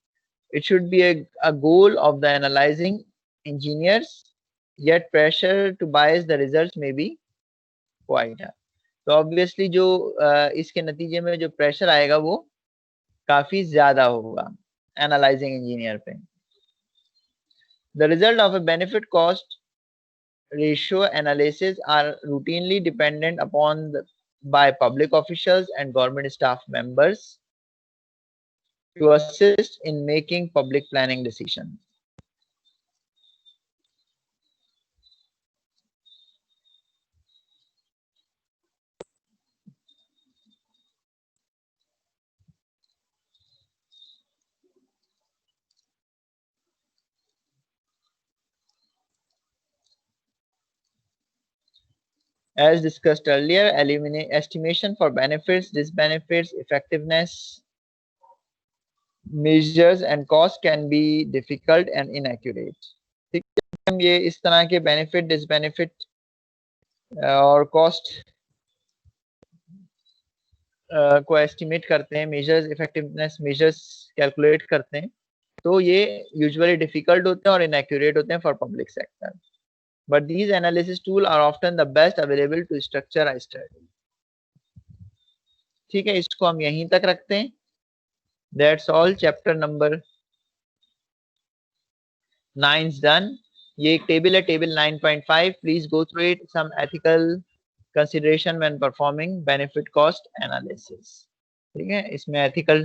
it should be a goal of the analyzing engineers, yet pressure to bias the results may be quite high. तो obviously जो इसके नतीजे में जो प्रेशर आएगा वो काफी ज्यादा होगा एनालाइजिंग इंजीनियर पे। The result of a benefit cost ratio analysis are routinely dependent upon by public officials and government staff members to assist in making public planning decisions. As discussed earlier, estimation for benefits, disbenefits, effectiveness measures and cost can be difficult and inaccurate. ठीक है, हम ये इस तरह के benefit, डिसबेनिफिट और cost को estimate करते हैं, मेजर्स, इफेक्टिवनेस मेजर्स कैलकुलेट करते हैं, तो ये यूजुअली डिफिकल्ट होते हैं और इनएक्यूरेट होते हैं for public sector, but these analysis tools are often the best available to structure a study. ठीक है, इसको हम यहीं तक रखते हैं। That's all, chapter number 9 is done. ये एक टेबल है, table 9.5, please go through it. Some ethical consideration when performing benefit cost analysis. ठीक है, इसमें ethical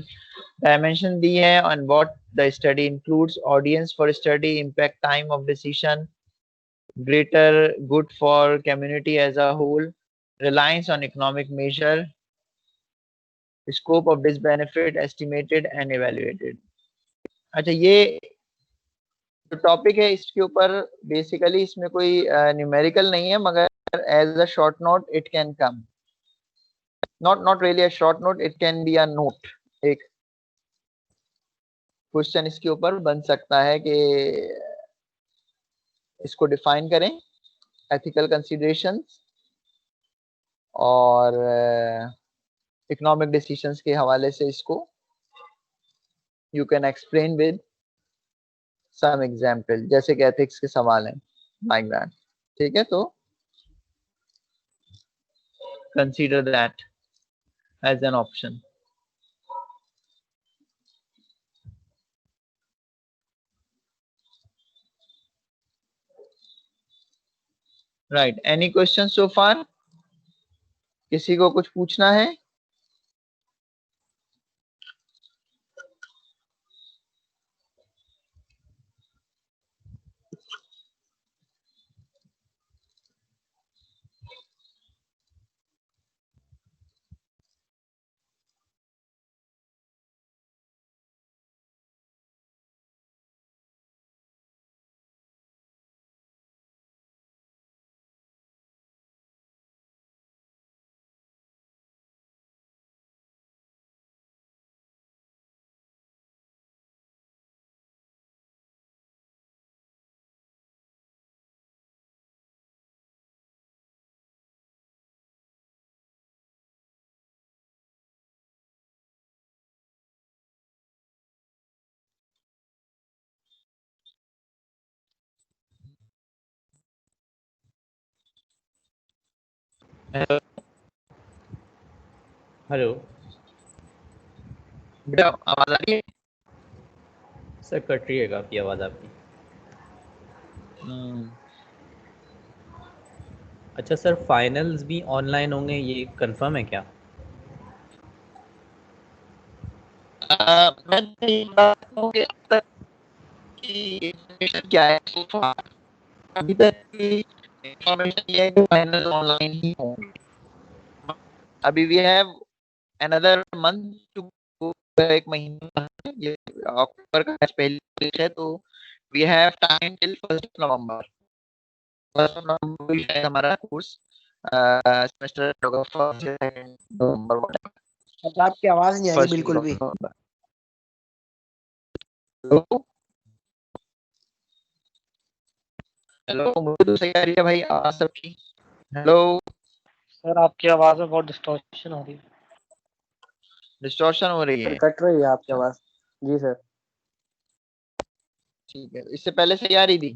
dimension दी है on what the study includes, audience for study, impact, time of decision, greater good for community as a whole, reliance on economic measure, scope of this benefit estimated and evaluated. अच्छा, ये जो topic है इसके ऊपर basically इसमें कोई numerical नहीं है, मगर as a short note it can come, not really a short note, it can be a note, एक क्वेश्चन इसके ऊपर बन सकता है कि इसको डिफाइन करें, एथिकल कंसीडरेशंस और इकोनॉमिक डिसीजंस के हवाले से इसको you can explain with some example, जैसे कि एथिक्स के सवाल हैं लाइक दैट। ठीक है, तो consider that as an option. Right, any question so far? किसी को कुछ पूछना है? हेलो बेटा, आवाज आ रही है? सर, कट रही है काफ़ी आवाज़ आपकी। अच्छा सर, फाइनल्स भी ऑनलाइन होंगे, ये कंफर्म है क्या? मैं ये बात कहूं कि अब तक की इंफॉर्मेशन क्या है so far, अभी तक की इन्फॉर्मेशन ये है कि फाइनल ऑनलाइन ही होंगे। अभी we have another month to go, एक महीना है, ये अक्टूबर का पहली तारीख है, तो वी हैव टाइम टिल 1 नवंबर। 1 नवंबर भी है हमारा कोर्स, सेमेस्टर होगा 1 नवंबर। अब आपकी आवाज नहीं आ रही फर्स्ट बिल्कुल भी। नवंबर। हेलो हेलो, मुझे तो सही आ रही है भाई आवाज सबकी। हेलो, सर आपकी आवाज में बहुत डिस्टॉर्शन हो रही है। डिस्टॉर्शन हो रही सर है? कट रही है आपकी आवाज। जी सर। ठीक है, इससे पहले सही आ रही थी?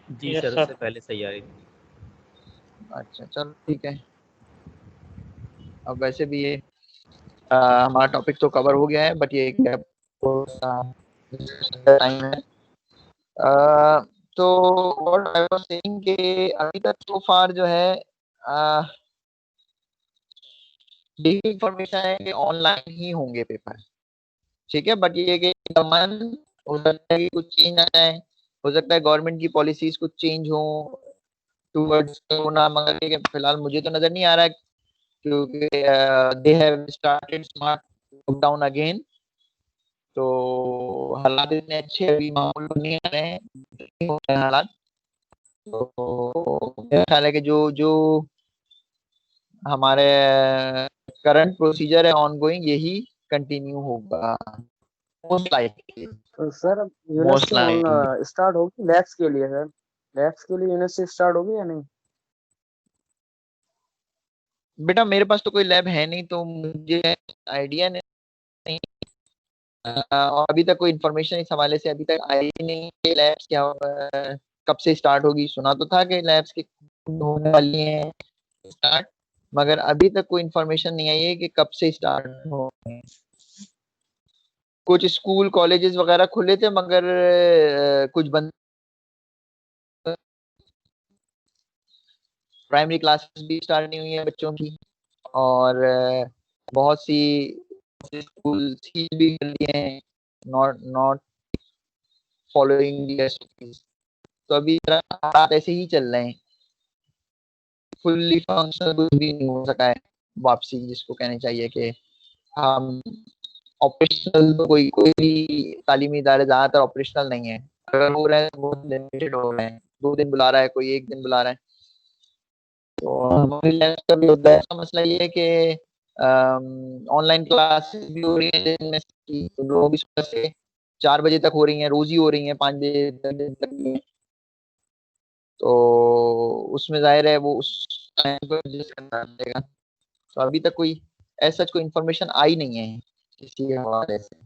जी यस सर, सर। उससे पहले सही आ रही थी। अच्छा चलो ठीक है। अब वैसे भी ये हमारा टॉपिक तो कवर हो गया है, बट ये गैप टाइम है। तो व्हाट आई वाज सेइंग कि अभी तक सो फार जो है यही इंफॉर्मेशन है कि ऑनलाइन ही होंगे पेपर। ठीक है, बट ये कि मन हो सकता है कि कुछ चेंज आ जाए, हो सकता है गवर्नमेंट की पॉलिसीज कुछ चेंज हो टूवर्ड्स कोरोना, मगर ये फिलहाल मुझे तो नजर नहीं आ रहा है, क्योंकि they have started smart lockdown again. तो हालात इतने अच्छे अभी माहौल में नहीं आ रहे हैं, नहीं हो रहे हैं हालात। तो मेरा ख्याल है कि जो जो हमारे करंट प्रोसीजर है ऑनगोइंग, यही कंटिन्यू होगा मोस्ट लाइकली। तो सर अब मोस्ट यूनिवर्सिटी लाइकली स्टार्ट होगी लैब्स के लिए सर? लैब्स के लिए यूनिवर्सिटी स्टार्ट होगी या नहीं? बेटा, मेरे पास तो कोई लैब है नहीं, तो मुझे आइडिया नहीं। और अभी तक कोई इन्फॉर्मेशन इस हवाले से अभी तक आई नहीं कि लैब्स क्या कब से स्टार्ट होगी। सुना तो था कि लैब्स की होने वाली हैं स्टार्ट, मगर अभी तक कोई इन्फॉर्मेशन नहीं आई है कि कब से स्टार्ट हो। कुछ स्कूल कॉलेजेस वगैरह खुले थे, मगर कुछ बंद। प्राइमरी क्लासेस भी स्टार्ट नहीं हुई है बच्चों की, और बहुत सी स्कूल सील भी कर दिए हैं, not not following the SOPs. तो अभी हालात ऐसे ही चल रहे हैं, फुल्ली फंक्शनल कुछ भी नहीं हो सका है वापसी, जिसको कहना चाहिए कि हम ऑपरेशनल। तो कोई कोई भी तालीमी इदारे ज्यादातर ऑपरेशनल नहीं है, अगर हो रहे हैं तो बहुत लिमिटेड हो रहे हैं। 2 दिन बुला रहा है कोई, 1 दिन बुला रहा है। तो हमारी लैब का भी होता है। इसका मसला ये है कि ऑनलाइन क्लासेस भी हो रही है दिन में की, तो लोग भी सुबह से 4 बजे तक हो रही हैं, रोज ही हो रही हैं, 5 बजे तक भी हैं। तो उसमें जाहिर है वो उस टाइम को एडजस्ट करना पड़ेगा। तो अभी तक कोई ऐसा कोई इन्फॉर्मेशन आई नहीं है किसी हवाले से।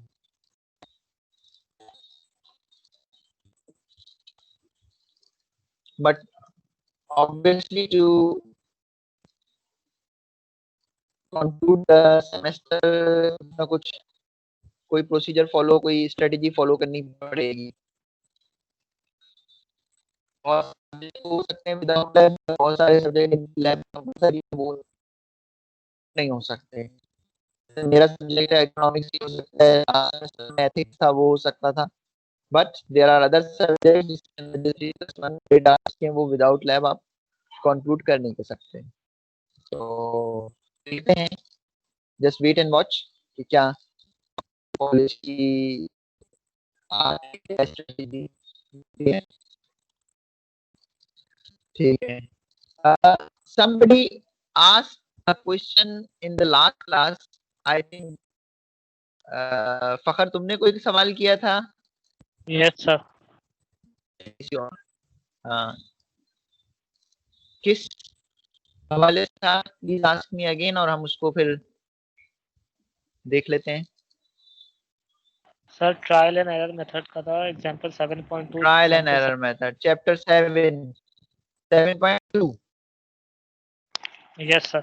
But obviously to conclude the semester ना कुछ कोई प्रोसीजर फॉलो, कोई स्ट्रेटेजी फॉलो करनी पड़ेगी। और हो सकते हैं विदाउट लैब, बहुत सारे सब्जेक्ट लैब कंपलसरी वो नहीं हो सकते। मेरा सब्जेक्ट है इकोनॉमिक्स, हो सकता है एथिक्स था वो हो सकता था, but there are other subject जिसके अंदर वो विदाउट लैब आप कंक्लूड कर नहीं कर सकते। तो देखते हैं, जस्ट वेट एंड वॉच कि क्या कॉलेज की स्ट्रेटेजी है। ठीक है। somebody asked a question in the last class, I think फखर तुमने कोई सवाल किया था यस सर। किसी और? हाँ, किस हवाले से था? प्लीज आस्क मी अगेन, और हम उसको फिर देख लेते हैं। Sir trial and error method का था, example 7.2 trial and example error method, chapter 7 7.2। Yes sir.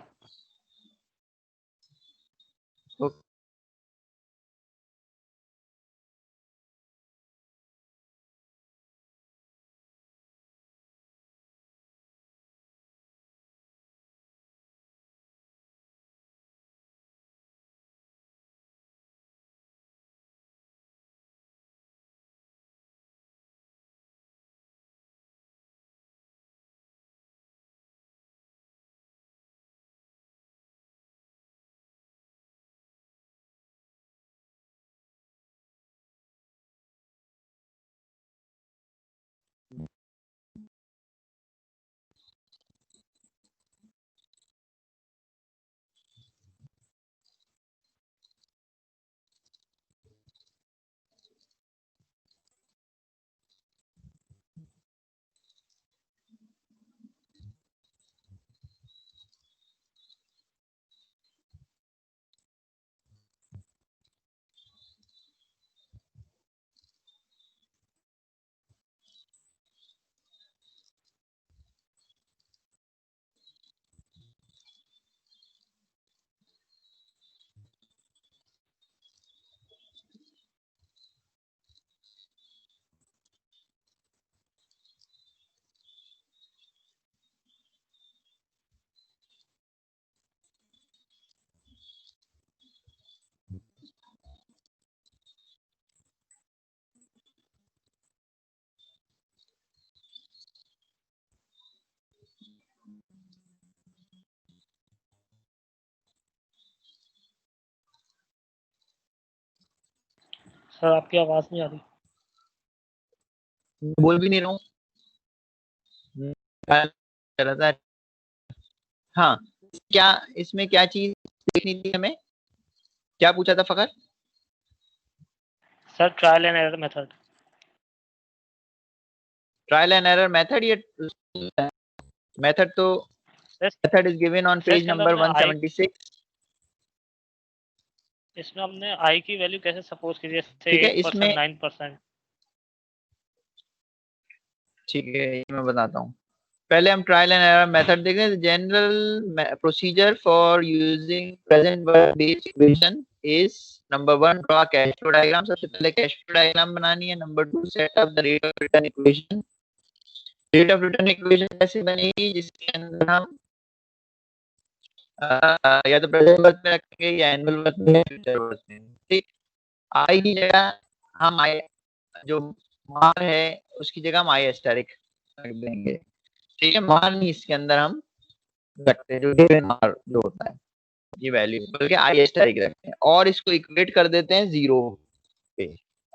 Sir आपकी आवाज नहीं आ रही। बोल भी नहीं रहा हूँ। कह रहा था। हाँ, क्या इसमें क्या चीज देखनी थी हमें? क्या पूछा था फकर? Sir trial and error method. Trial and error method, ये मेथड तो method is given on page number 176। इसमें हमने आई की वैल्यू कैसे सपोज की, जैसे ठीक है, 8%, इसमें 9%। ठीक है, ये मैं बताता हूँ। पहले हम ट्रायल एंड एरर मेथड देखें। General procedure for using present verb based equation is number 1, draw cash flow diagram. सबसे पहले कैश फ्लो डायग्राम बनानी है। Number 2, set up the rate of return equation. Rate of return equation कैसे बनेगी? जिसके अंदर हम या तो प्रेजेंट वर्ब में रखेंगे या एनुअल वर्ब में, फ्यूचर वर्ब में। ठीक, आई की जगह हम आई, जो मार है उसकी जगह हम आई एस्टेरिक रख देंगे। ठीक है, मार नहीं इसके अंदर हम रखते हैं, जो गिवन मार जो होता है ये वैल्यू, बल्कि आई एस्टेरिक रखते हैं और इसको इक्वेट कर देते हैं 0 पे।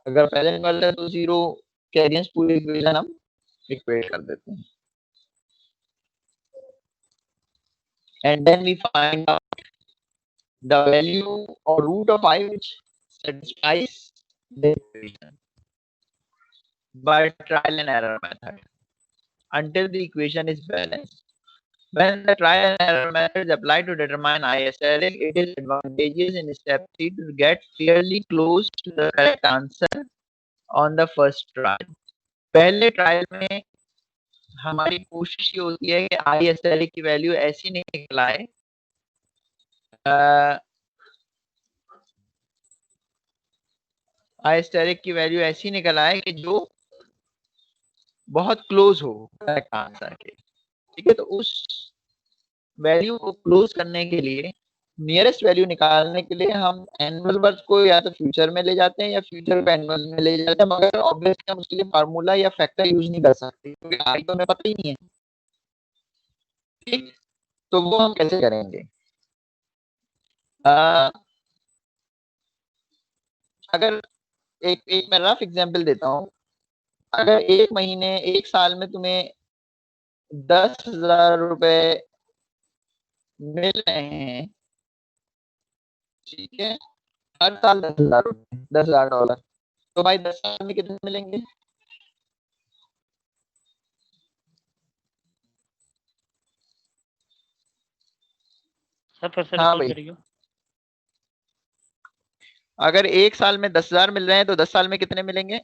अगर प्रेजेंट वर्ब है तो 0 के अगेंस्ट पूरी इक्वेशन हम इक्वेट कर देते हैं। And then we find out the value or root of I which satisfies the equation by trial and error method until the equation is balanced. When the trial and error method is applied to determine I asterisk, it is advantageous in step 3 to get fairly close to the correct answer on the first trial. पहले trial में हमारी कोशिश ये होती है कि आई asterisk की value ऐसी निकल आए आई एस्टेरिक की वैल्यू ऐसी निकल आए कि जो बहुत क्लोज हो करेक्ट आंसर के। ठीक है, तो उस वैल्यू को क्लोज करने के लिए, नियरेस्ट वैल्यू निकालने के लिए हम एनुअल वर्ब को या तो फ्यूचर में ले जाते हैं या फ्यूचर को एनुअल में ले जाते हैं, मगर ऑब्वियसली हम उसके लिए फार्मूला या फैक्टर यूज नहीं कर सकते क्योंकि आई तो हमें पता ही नहीं है। ठीक, तो वो हम कैसे करेंगे? अगर एक मैं रफ एग्जांपल देता हूँ। अगर एक महीने, एक साल में तुम्हें 10,000 रुपए मिल रहे हैं, ठीक है, हर साल 10,000 रुपए, $10,000, तो भाई 10 साल में कितने मिलेंगे? सर फिर से हाँ रिपीट भाई, करिए। अगर एक साल में 10,000 मिल रहे हैं तो 10 साल में कितने मिलेंगे?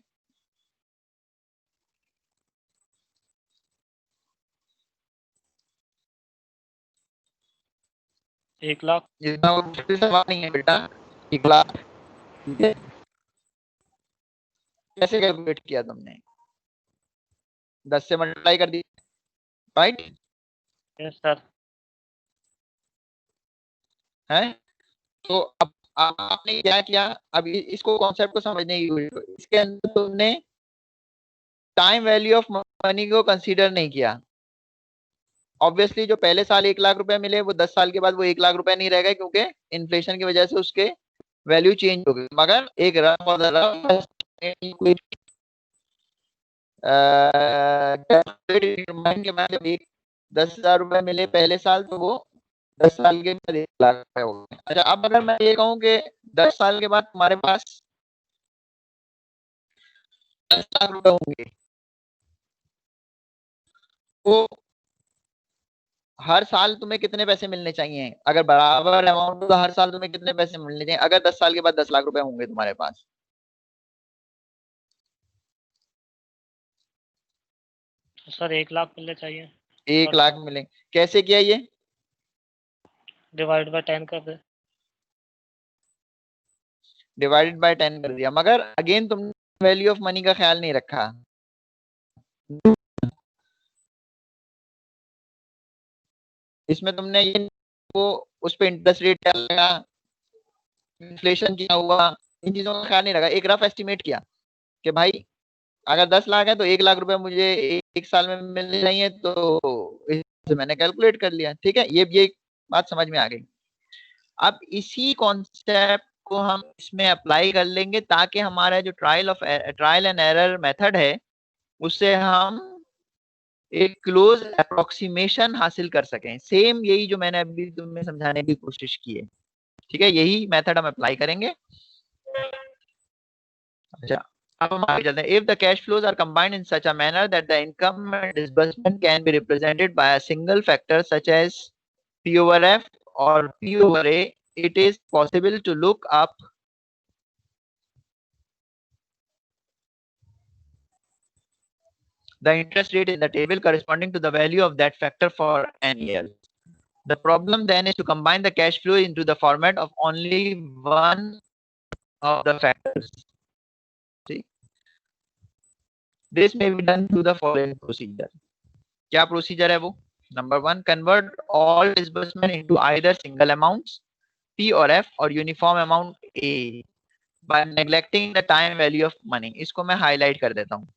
1 लाख। इतना मुश्किल सवाल नहीं है बेटा, 1 लाख। ठीक है, कैसे कैलकुलेट किया तुमने? 10 से मल्टीप्लाई कर दी, राइट? Yes sir. है, तो अब आपने क्या किया? अब इसको कॉन्सेप्ट को समझने की कोशिश करो। इसके अंदर तुमने टाइम वैल्यू ऑफ मनी को कंसीडर नहीं किया। ऑब्वियसली जो पहले साल 1 लाख रुपए मिले वो 10 साल के बाद वो 1 लाख रुपए नहीं रह गए क्योंकि इन्फ्लेशन की वजह से उसके वैल्यू चेंज हो गई। मगर एक रफ और रफ 10,000 रुपए मिले पहले साल तो वो 10 साल के बाद 1 लाख रुपए हो गए। अच्छा, अब अगर मैं ये कहूँ कि 10 साल के बाद तुम्हारे पास 10 लाख रुपए होंगे, तो हर साल तुम्हें कितने पैसे मिलने चाहिए? अगर बराबर अमाउंट हो तो हर साल तुम्हें कितने पैसे मिलने चाहिए अगर 10 साल के बाद 10 लाख रुपए होंगे तुम्हारे पास? तो सर 1 लाख मिलने चाहिए। 1 लाख मिले। कैसे किया ये? डिवाइड बाय 10 कर दे। डिवाइडेड बाय 10 कर दिया, मगर अगेन तुमने वैल्यू ऑफ मनी का ख्याल नहीं रखा। इसमें तुमने ये वो उस पे इंटरेस्ट रेट क्या लगा, इन्फ्लेशन क्या हुआ, इन चीजों का ख्याल नहीं रखा। एक रफ एस्टिमेट किया कि भाई अगर 10 लाख है तो 1 लाख रुपए मुझे एक साल में मिलने चाहिए, तो इससे मैंने कैलकुलेट कर लिया। ठीक है, ये बात समझ में आ गई। अब इसी कॉन्सेप्ट को हम इसमें अप्लाई कर लेंगे ताकि हमारा जो ट्रायल एंड एरर मेथड है उससे हम एक क्लोज अप्रोक्सीमेशन हासिल कर सकें। सेम यही जो मैंने अभी तुम्हें समझाने की कोशिश की है, ठीक है, यही मेथड हम अप्लाई करेंगे। अच्छा, अब हम आगे चलते हैं। If the cash flows are combined in such a manner that the income and disbursement can be represented by a single factor such as P over F or P over A, it is possible to look up the interest rate in the table corresponding to the value of that factor for an year. The problem then is to combine the cash flow into the format of only one of the factors. See? This may be done through the following procedure. क्या procedure है वो? Number one, convert all disbursement into either single amounts P or F or uniform amount A by neglecting the time value of money. इसको मैं highlight कर देता हूँ।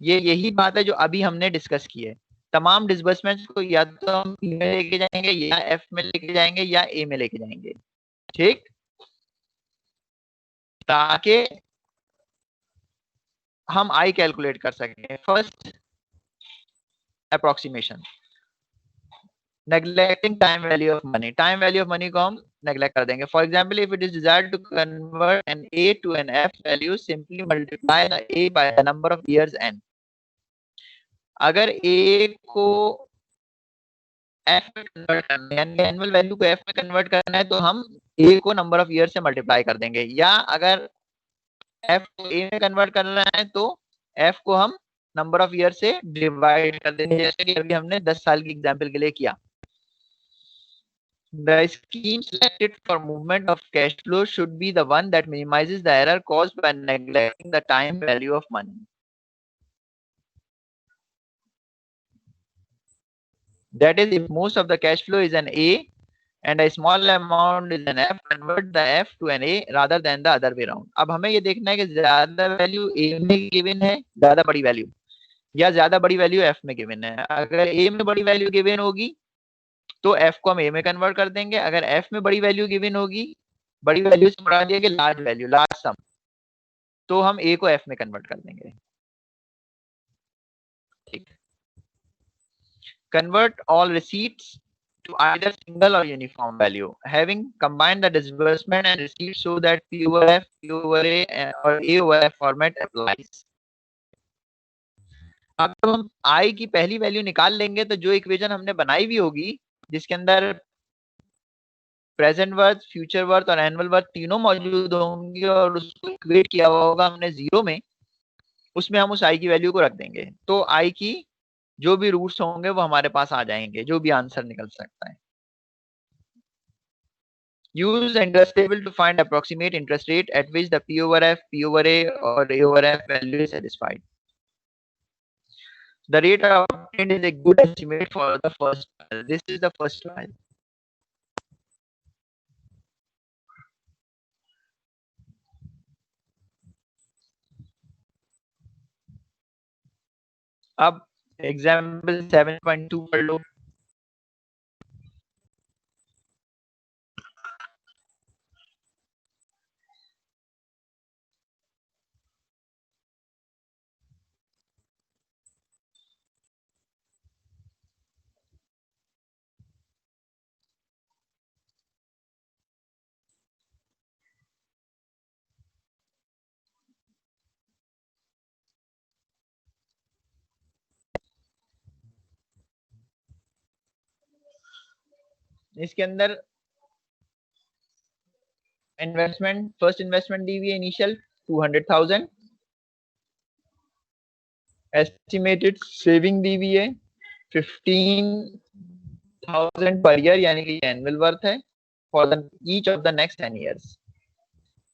ये यही बात है जो अभी हमने डिस्कस की है। तमाम डिसबर्समेंट्स को या तो हम P में लेके जाएंगे या F में लेके जाएंगे या A में लेके जाएंगे, ठीक, ताकि हम I कैलकुलेट कर सकें। First approximation, neglecting time value of money. Time value of money को हम नेग्लेक्ट कर देंगे। For example, if it is desired to convert an A to an F value, simply multiply the A by the number of years n। अगर A को F में convert करना है, यानी एनुअल वैल्यू को F में कन्वर्ट करना है, तो हम A को नंबर ऑफ ईयर से मल्टीप्लाई कर देंगे, या अगर F को A में कन्वर्ट करना है तो F को हम नंबर ऑफ ईयर से डिवाइड कर देंगे, जैसे कि अभी हमने 10 साल की एग्जांपल के लिए किया। The scheme selected for movement of cash flow should be the one that minimizes the error caused by neglecting the time value of money. That is, if most of the cash flow is an A and a small amount is an F, convert the F to an A rather than the other way around. अब हमें ये देखना है कि ज्यादा value A में given है, ज्यादा बड़ी वैल्यू, या ज्यादा बड़ी वैल्यू F में गिवन है। अगर A में बड़ी वैल्यू गिवन होगी तो F को हम A में कन्वर्ट कर देंगे। अगर F में बड़ी वैल्यू गिवन होगी, बड़ी वैल्यू से मुराद ये कि लार्ज वैल्यू, लार्ज सम, तो हम A को F में कन्वर्ट कर देंगे। ठीक, convert all receipts to either single or uniform value, having combined the disbursement and receipts so that P over F, P over A or A over F format applies. अब तो हम I की पहली value निकाल लेंगे तो जो equation हमने बनाई हुई होगी जिसके अंदर प्रेजेंट वर्थ, फ्यूचर वर्थ और एनुअल वर्थ तीनों मौजूद होंगे और उसको इक्वेट किया हुआ होगा हमने जीरो में, उसमें हम उस I की वैल्यू को रख देंगे, तो I की जो भी रूट्स होंगे वो हमारे पास आ जाएंगे, जो भी आंसर निकल सकता है। Use the interest table to find approximate interest rate at which the P over F, P over A or A over F value is satisfied. The rate obtained is a good estimate for the first trial. This is the first trial. अब example 7.2 पढ़ लो। इसके अंदर investment, first investment दी हुई है initial 200,000, estimated saving दी हुई है 15,000 per year, यानी कि एनुअल वर्थ है for the each of the next 10 years,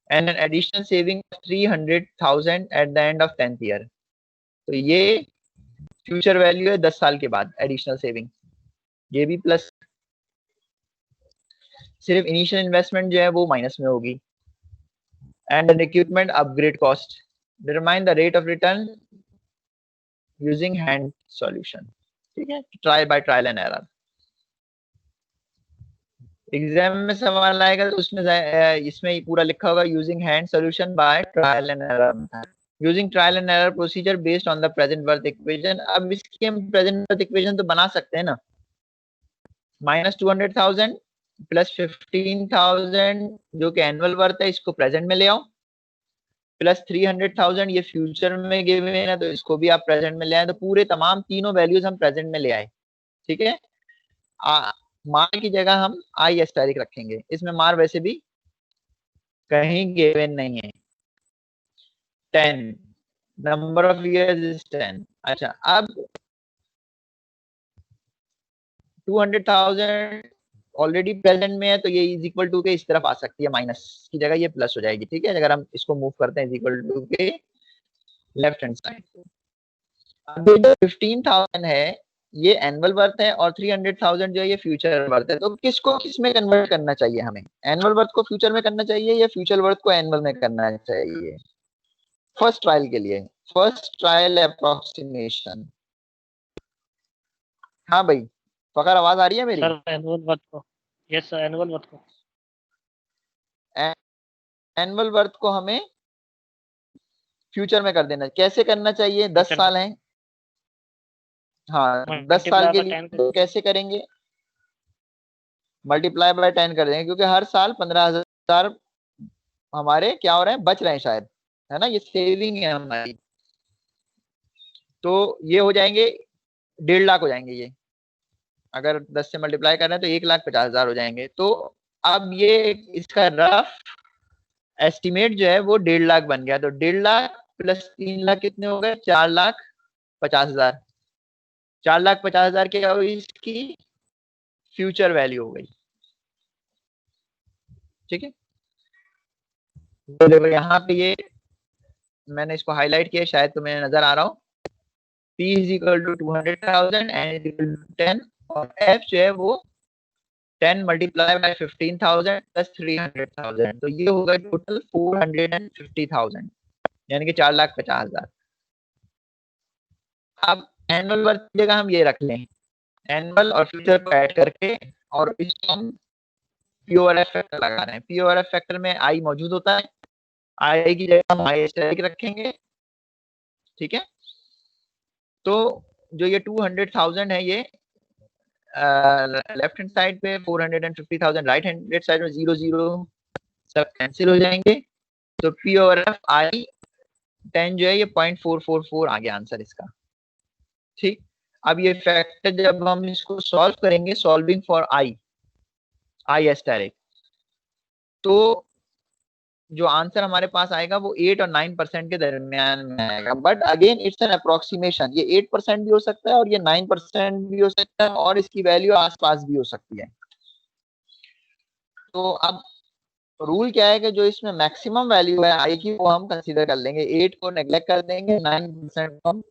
and an additional saving 300,000 at the end of 10th year। तो ये फ्यूचर वैल्यू है 10 साल के बाद एडिशनल सेविंग, ये भी प्लस, सिर्फ इनिशियल इन्वेस्टमेंट जो है वो माइनस में होगी। And N equipment upgrade cost, determine the rate of return using hand solution. ठीक है, trial by trial and error. Exam में सवाल आएगा तो उसमें इसमें पूरा लिखा होगा using hand solution by trial and error, using trial and error procedure based on the present worth equation. अब इसकी हम प्रेजेंट वर्थ इक्वेशन तो बना सकते हैं ना, -200,000 प्लस 15,000 जो कि एनुअल वर्थ है, इसको प्रेजेंट में ले आओ, प्लस 300,000 ये फ्यूचर में गिवन है तो इसको भी आप प्रेजेंट में ले आए, तो पूरे तमाम तीनों वैल्यूज हम प्रेजेंट में ले आए। ठीक है, मार की जगह हम आई एस्टेरिक रखेंगे, इसमें मार वैसे भी कहीं गिवन नहीं है। 10 नंबर ऑफ इयर्स इज 10। अच्छा, अब 200,000 ऑलरेडी प्रेजेंट में है तो ये इज इक्वल टू के इस तरफ आ सकती है, माइनस की जगह ये प्लस हो जाएगी। ठीक है, अगर हम इसको मूव करते हैं इज इक्वल टू के लेफ्ट हैंड साइड। अब ये जो 15,000 है ये एनुअल वर्थ है और 300,000 जो है ये फ्यूचर वर्थ है, तो किसको किस में कन्वर्ट करना चाहिए हमें? एनुअल वर्थ को फ्यूचर में करना चाहिए या फ्यूचर वर्थ को एनुअल में करना चाहिए? फर्स्ट ट्रायल के लिए, फर्स्ट ट्रायल अप्रोक्सीमेशन। हाँ भाई फकर, आवाज आ रही है मेरी? सर एनुअल वर्थ को, यस सर एनुअल वर्थ को, एनुअल वर्थ को हमें फ्यूचर में कर देना। कैसे करना चाहिए? 10 साल हैं, हाँ 10 साल के लिए तो कैसे करेंगे? मल्टीप्लाई बाय 10 कर देंगे, क्योंकि हर साल 15,000 हमारे क्या हो रहे हैं, बच रहे हैं शायद, है ना, ये सेविंग है हमारी। तो ये हो जाएंगे 1.5 लाख हो जाएंगे ये, अगर 10 से मल्टीप्लाई कर रहे हैं तो 1,50,000 हो जाएंगे। तो अब ये इसका रफ एस्टिमेट जो है वो 1.5 लाख बन गया। तो 1.5 लाख प्लस 3 लाख कितने हो गए? 4,50,000। 4,50,000 क्या हुई? इसकी फ्यूचर वैल्यू हो गई। ठीक है, तो देखो यहाँ पे ये मैंने इसको हाईलाइट किया, शायद तुम्हें नजर आ रहा हो। P is equal to 200,000 N is equal to 10 और F जो है वो 10 मल्टीप्लाई बाय 15,000 प्लस 300,000, तो ये होगा टोटल 450,000, यानी कि 4,50,000। अब एनुअल वर्थ की जगह हम ये रख लें, एनुअल और फ्यूचर को ऐड करके, और इसको हम PORF फैक्टर लगा रहे हैं। PORF फैक्टर में आई मौजूद होता है, आई की जगह हम आई एस्टेरिक रखेंगे। ठीक है, तो जो ये 200,000 है ये लेफ्ट हैंड साइड पे, 450,000 राइट हैंड साइड में, 0 0 सब कैंसिल हो जाएंगे। तो PORF आई 10 जो है ये 0.444 आ गया आंसर इसका। ठीक, अब ये फैक्टर जब हम इसको सॉल्व करेंगे, सॉल्विंग फॉर आई एस्टेरिक, तो जो आंसर हमारे पास आएगा वो 8 और 9% के दरमियान में आएगा। But again it's an approximation, ये 8% भी हो सकता है और ये 9% भी हो सकता है और इसकी वैल्यू आसपास भी हो सकती है। तो अब रूल क्या है कि जो इसमें मैक्सिमम वैल्यू है आई की वो हम कंसीडर कर लेंगे, 8 को नेग्लेक्ट कर देंगे, 9% को हम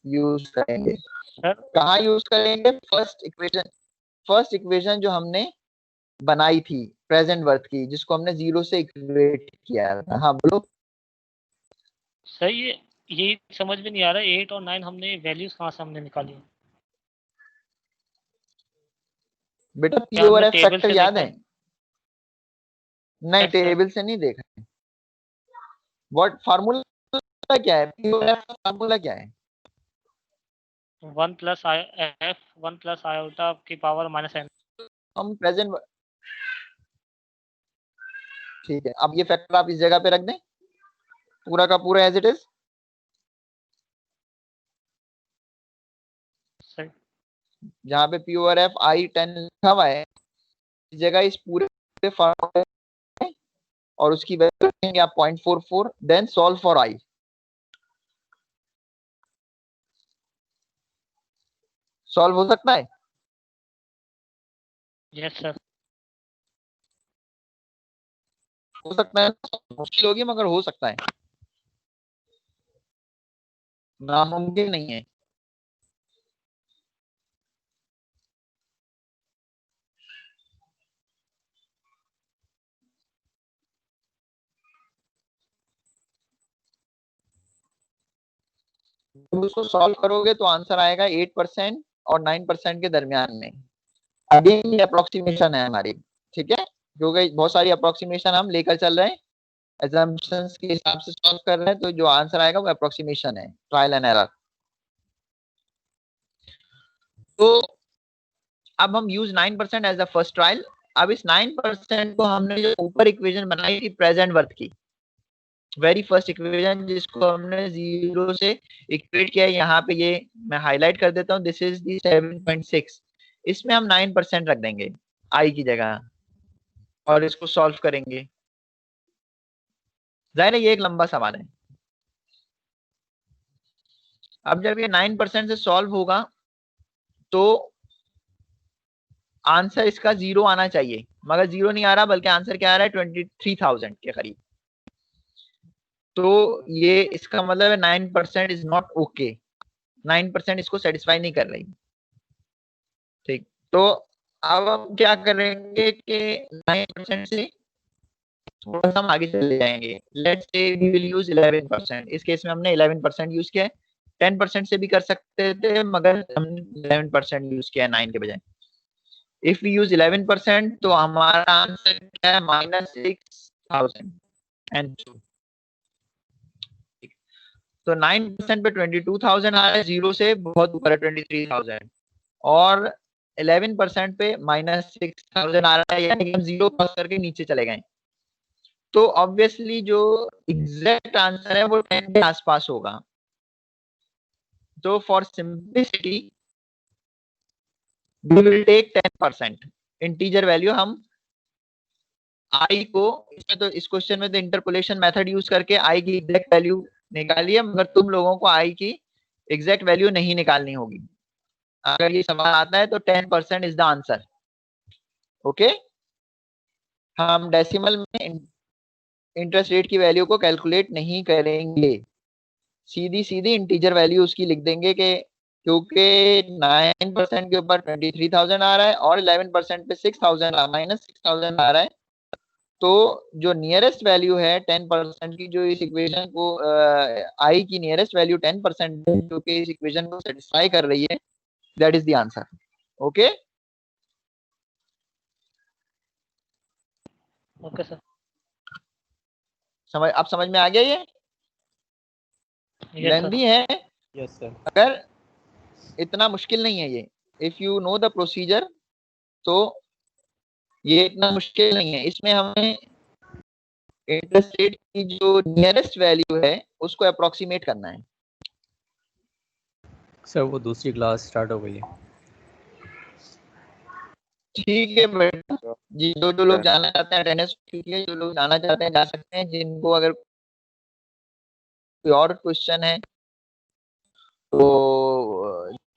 यूज करेंगे। कहाँ यूज करेंगे? फर्स्ट इक्वेशन जो हमने बनाई थी प्रेजेंट वर्थ की, जिसको हमने 0 से इक्वेट किया था। हाँ बोलो सर। ये समझ में नहीं आ रहा, 8 और 9 हमने वैल्यूज कहाँ से हमने निकाली? बेटा PORF फैक्टर याद है? नहीं, Yes, sir. टेबल से नहीं देखा है। व्हाट फार्मूला क्या है? PORF का फार्मूला क्या है? 1 प्लस F 1 प्लस आयोटा की पावर -n। हम प्रेजेंट, ठीक है, अब ये फैक्टर आप इस जगह पे रख दें, पूरा का पूरा एज इट इज। सर जहाँ पे PORF I10 लिखा हुआ है, इस जगह इस पूरे फार्मूले और उसकी वैल्यू रखेंगे आप 0.44, देन सॉल्व फॉर आई। सॉल्व हो सकता है? Yes sir. हो सकता है, मुश्किल होगी मगर हो सकता है, नामुमकिन नहीं है। उसको सॉल्व करोगे तो आंसर आएगा 8% और 9% के दरमियान में। अगेन ये अप्रोक्सीमेशन है हमारी, ठीक है, क्योंकि बहुत सारी अप्रोक्सीमेशन हम लेकर चल रहे हैं, assumptions के हिसाब से सॉल्व कर रहे हैं, तो जो आंसर आएगा वो अप्रोक्सीमेशन है, ट्रायल एंड एरर। तो अब हम use 9% as the first trial. अब इस 9% को हमने जो ऊपर इक्वेशन बनाई थी प्रेजेंट वर्थ की, वेरी फर्स्ट इक्वेशन जिसको हमने 0 से इक्वेट किया है, यहाँ पे ये मैं हाईलाइट कर देता हूँ, दिस इज दी 7.6। इसमें हम 9% रख देंगे आई की जगह और इसको सॉल्व करेंगे। जाहिर है ये एक लंबा सवाल है। अब जब ये 9% से सॉल्व होगा तो आंसर इसका 0 आना चाहिए, मगर 0 नहीं आ रहा, बल्कि आंसर क्या आ रहा है 23,000 के करीब। तो ये इसका मतलब है 9% इज नॉट ओके, 9% इसको सेटिस्फाई नहीं कर रही। ठीक, तो अब हम क्या करेंगे कि 9% से थोड़ा सा हम आगे चले जाएंगे। Let's say we will use 11%। इस केस में हमने 11% यूज किया है, 10% से भी कर सकते थे, मगर हमने 11% यूज किया है 9 के बजाय। इफ वी यूज 11% तो हमारा आंसर क्या है, -6,000। तो 9% पे 22,000 आ रहा है, 0 से बहुत ऊपर है 23,000, और 11% पे -6,000 आ रहा है, यानी हम 0 क्रॉस करके नीचे चले गए। तो ऑब्वियसली जो एग्जैक्ट आंसर है वो 10 के आसपास होगा। तो for simplicity we will take 10%। Integer value हम आई को, इसमें तो इस क्वेश्चन में तो इंटरपोलेशन मेथड यूज करके आई की एग्जैक्ट वैल्यू निकालिए, मगर तुम लोगों को आई की एग्जैक्ट वैल्यू नहीं निकालनी होगी। अगर ये सवाल आता है तो 10% इज द आंसर। ओके, हम डेसिमल में इंटरेस्ट रेट की वैल्यू को कैलकुलेट नहीं करेंगे, सीधी सीधी इंटीजर वैल्यू उसकी लिख देंगे कि क्योंकि 9% के ऊपर 23,000 आ रहा है और 11% पे 6,000 -6,000 आ रहा है, तो जो नियरेस्ट वैल्यू है 10% की, जो इस इक्वेशन को आई की नियरेस्ट वैल्यू 10% है, जो कि इस इक्वेशन को सेटिस्फाई कर रही है, that is the answer. Okay, okay sir. अब समझ में आ गया ये? Yes sir. लेंथी है यस सर। मगर इतना मुश्किल नहीं है ये, if you know the procedure तो ये इतना मुश्किल नहीं है। इसमें हमें इंटरेस्ट रेट की जो नियरेस्ट वैल्यू है उसको अप्रोक्सीमेट करना है। सर वो दूसरी क्लास स्टार्ट हो गई है। ठीक है बेटा जी, जो जो लोग जाना चाहते हैं अटेंडेंस कीजिए, जो लोग जाना चाहते हैं जा सकते हैं, जिनको अगर कोई और क्वेश्चन है तो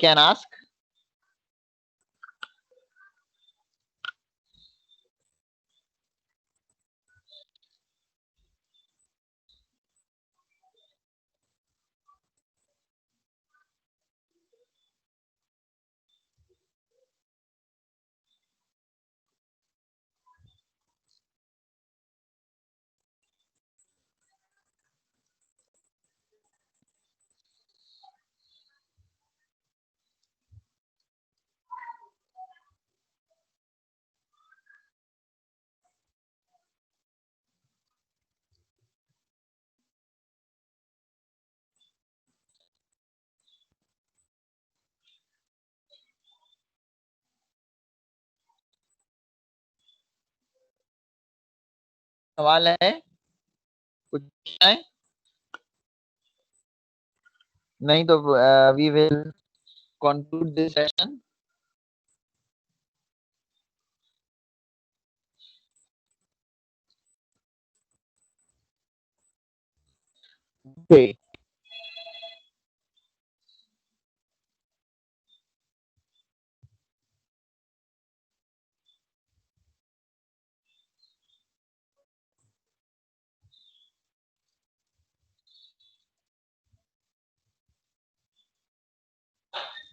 कैन आस्क। सवाल है कुछ है? नहीं तो we will conclude this session. Okay.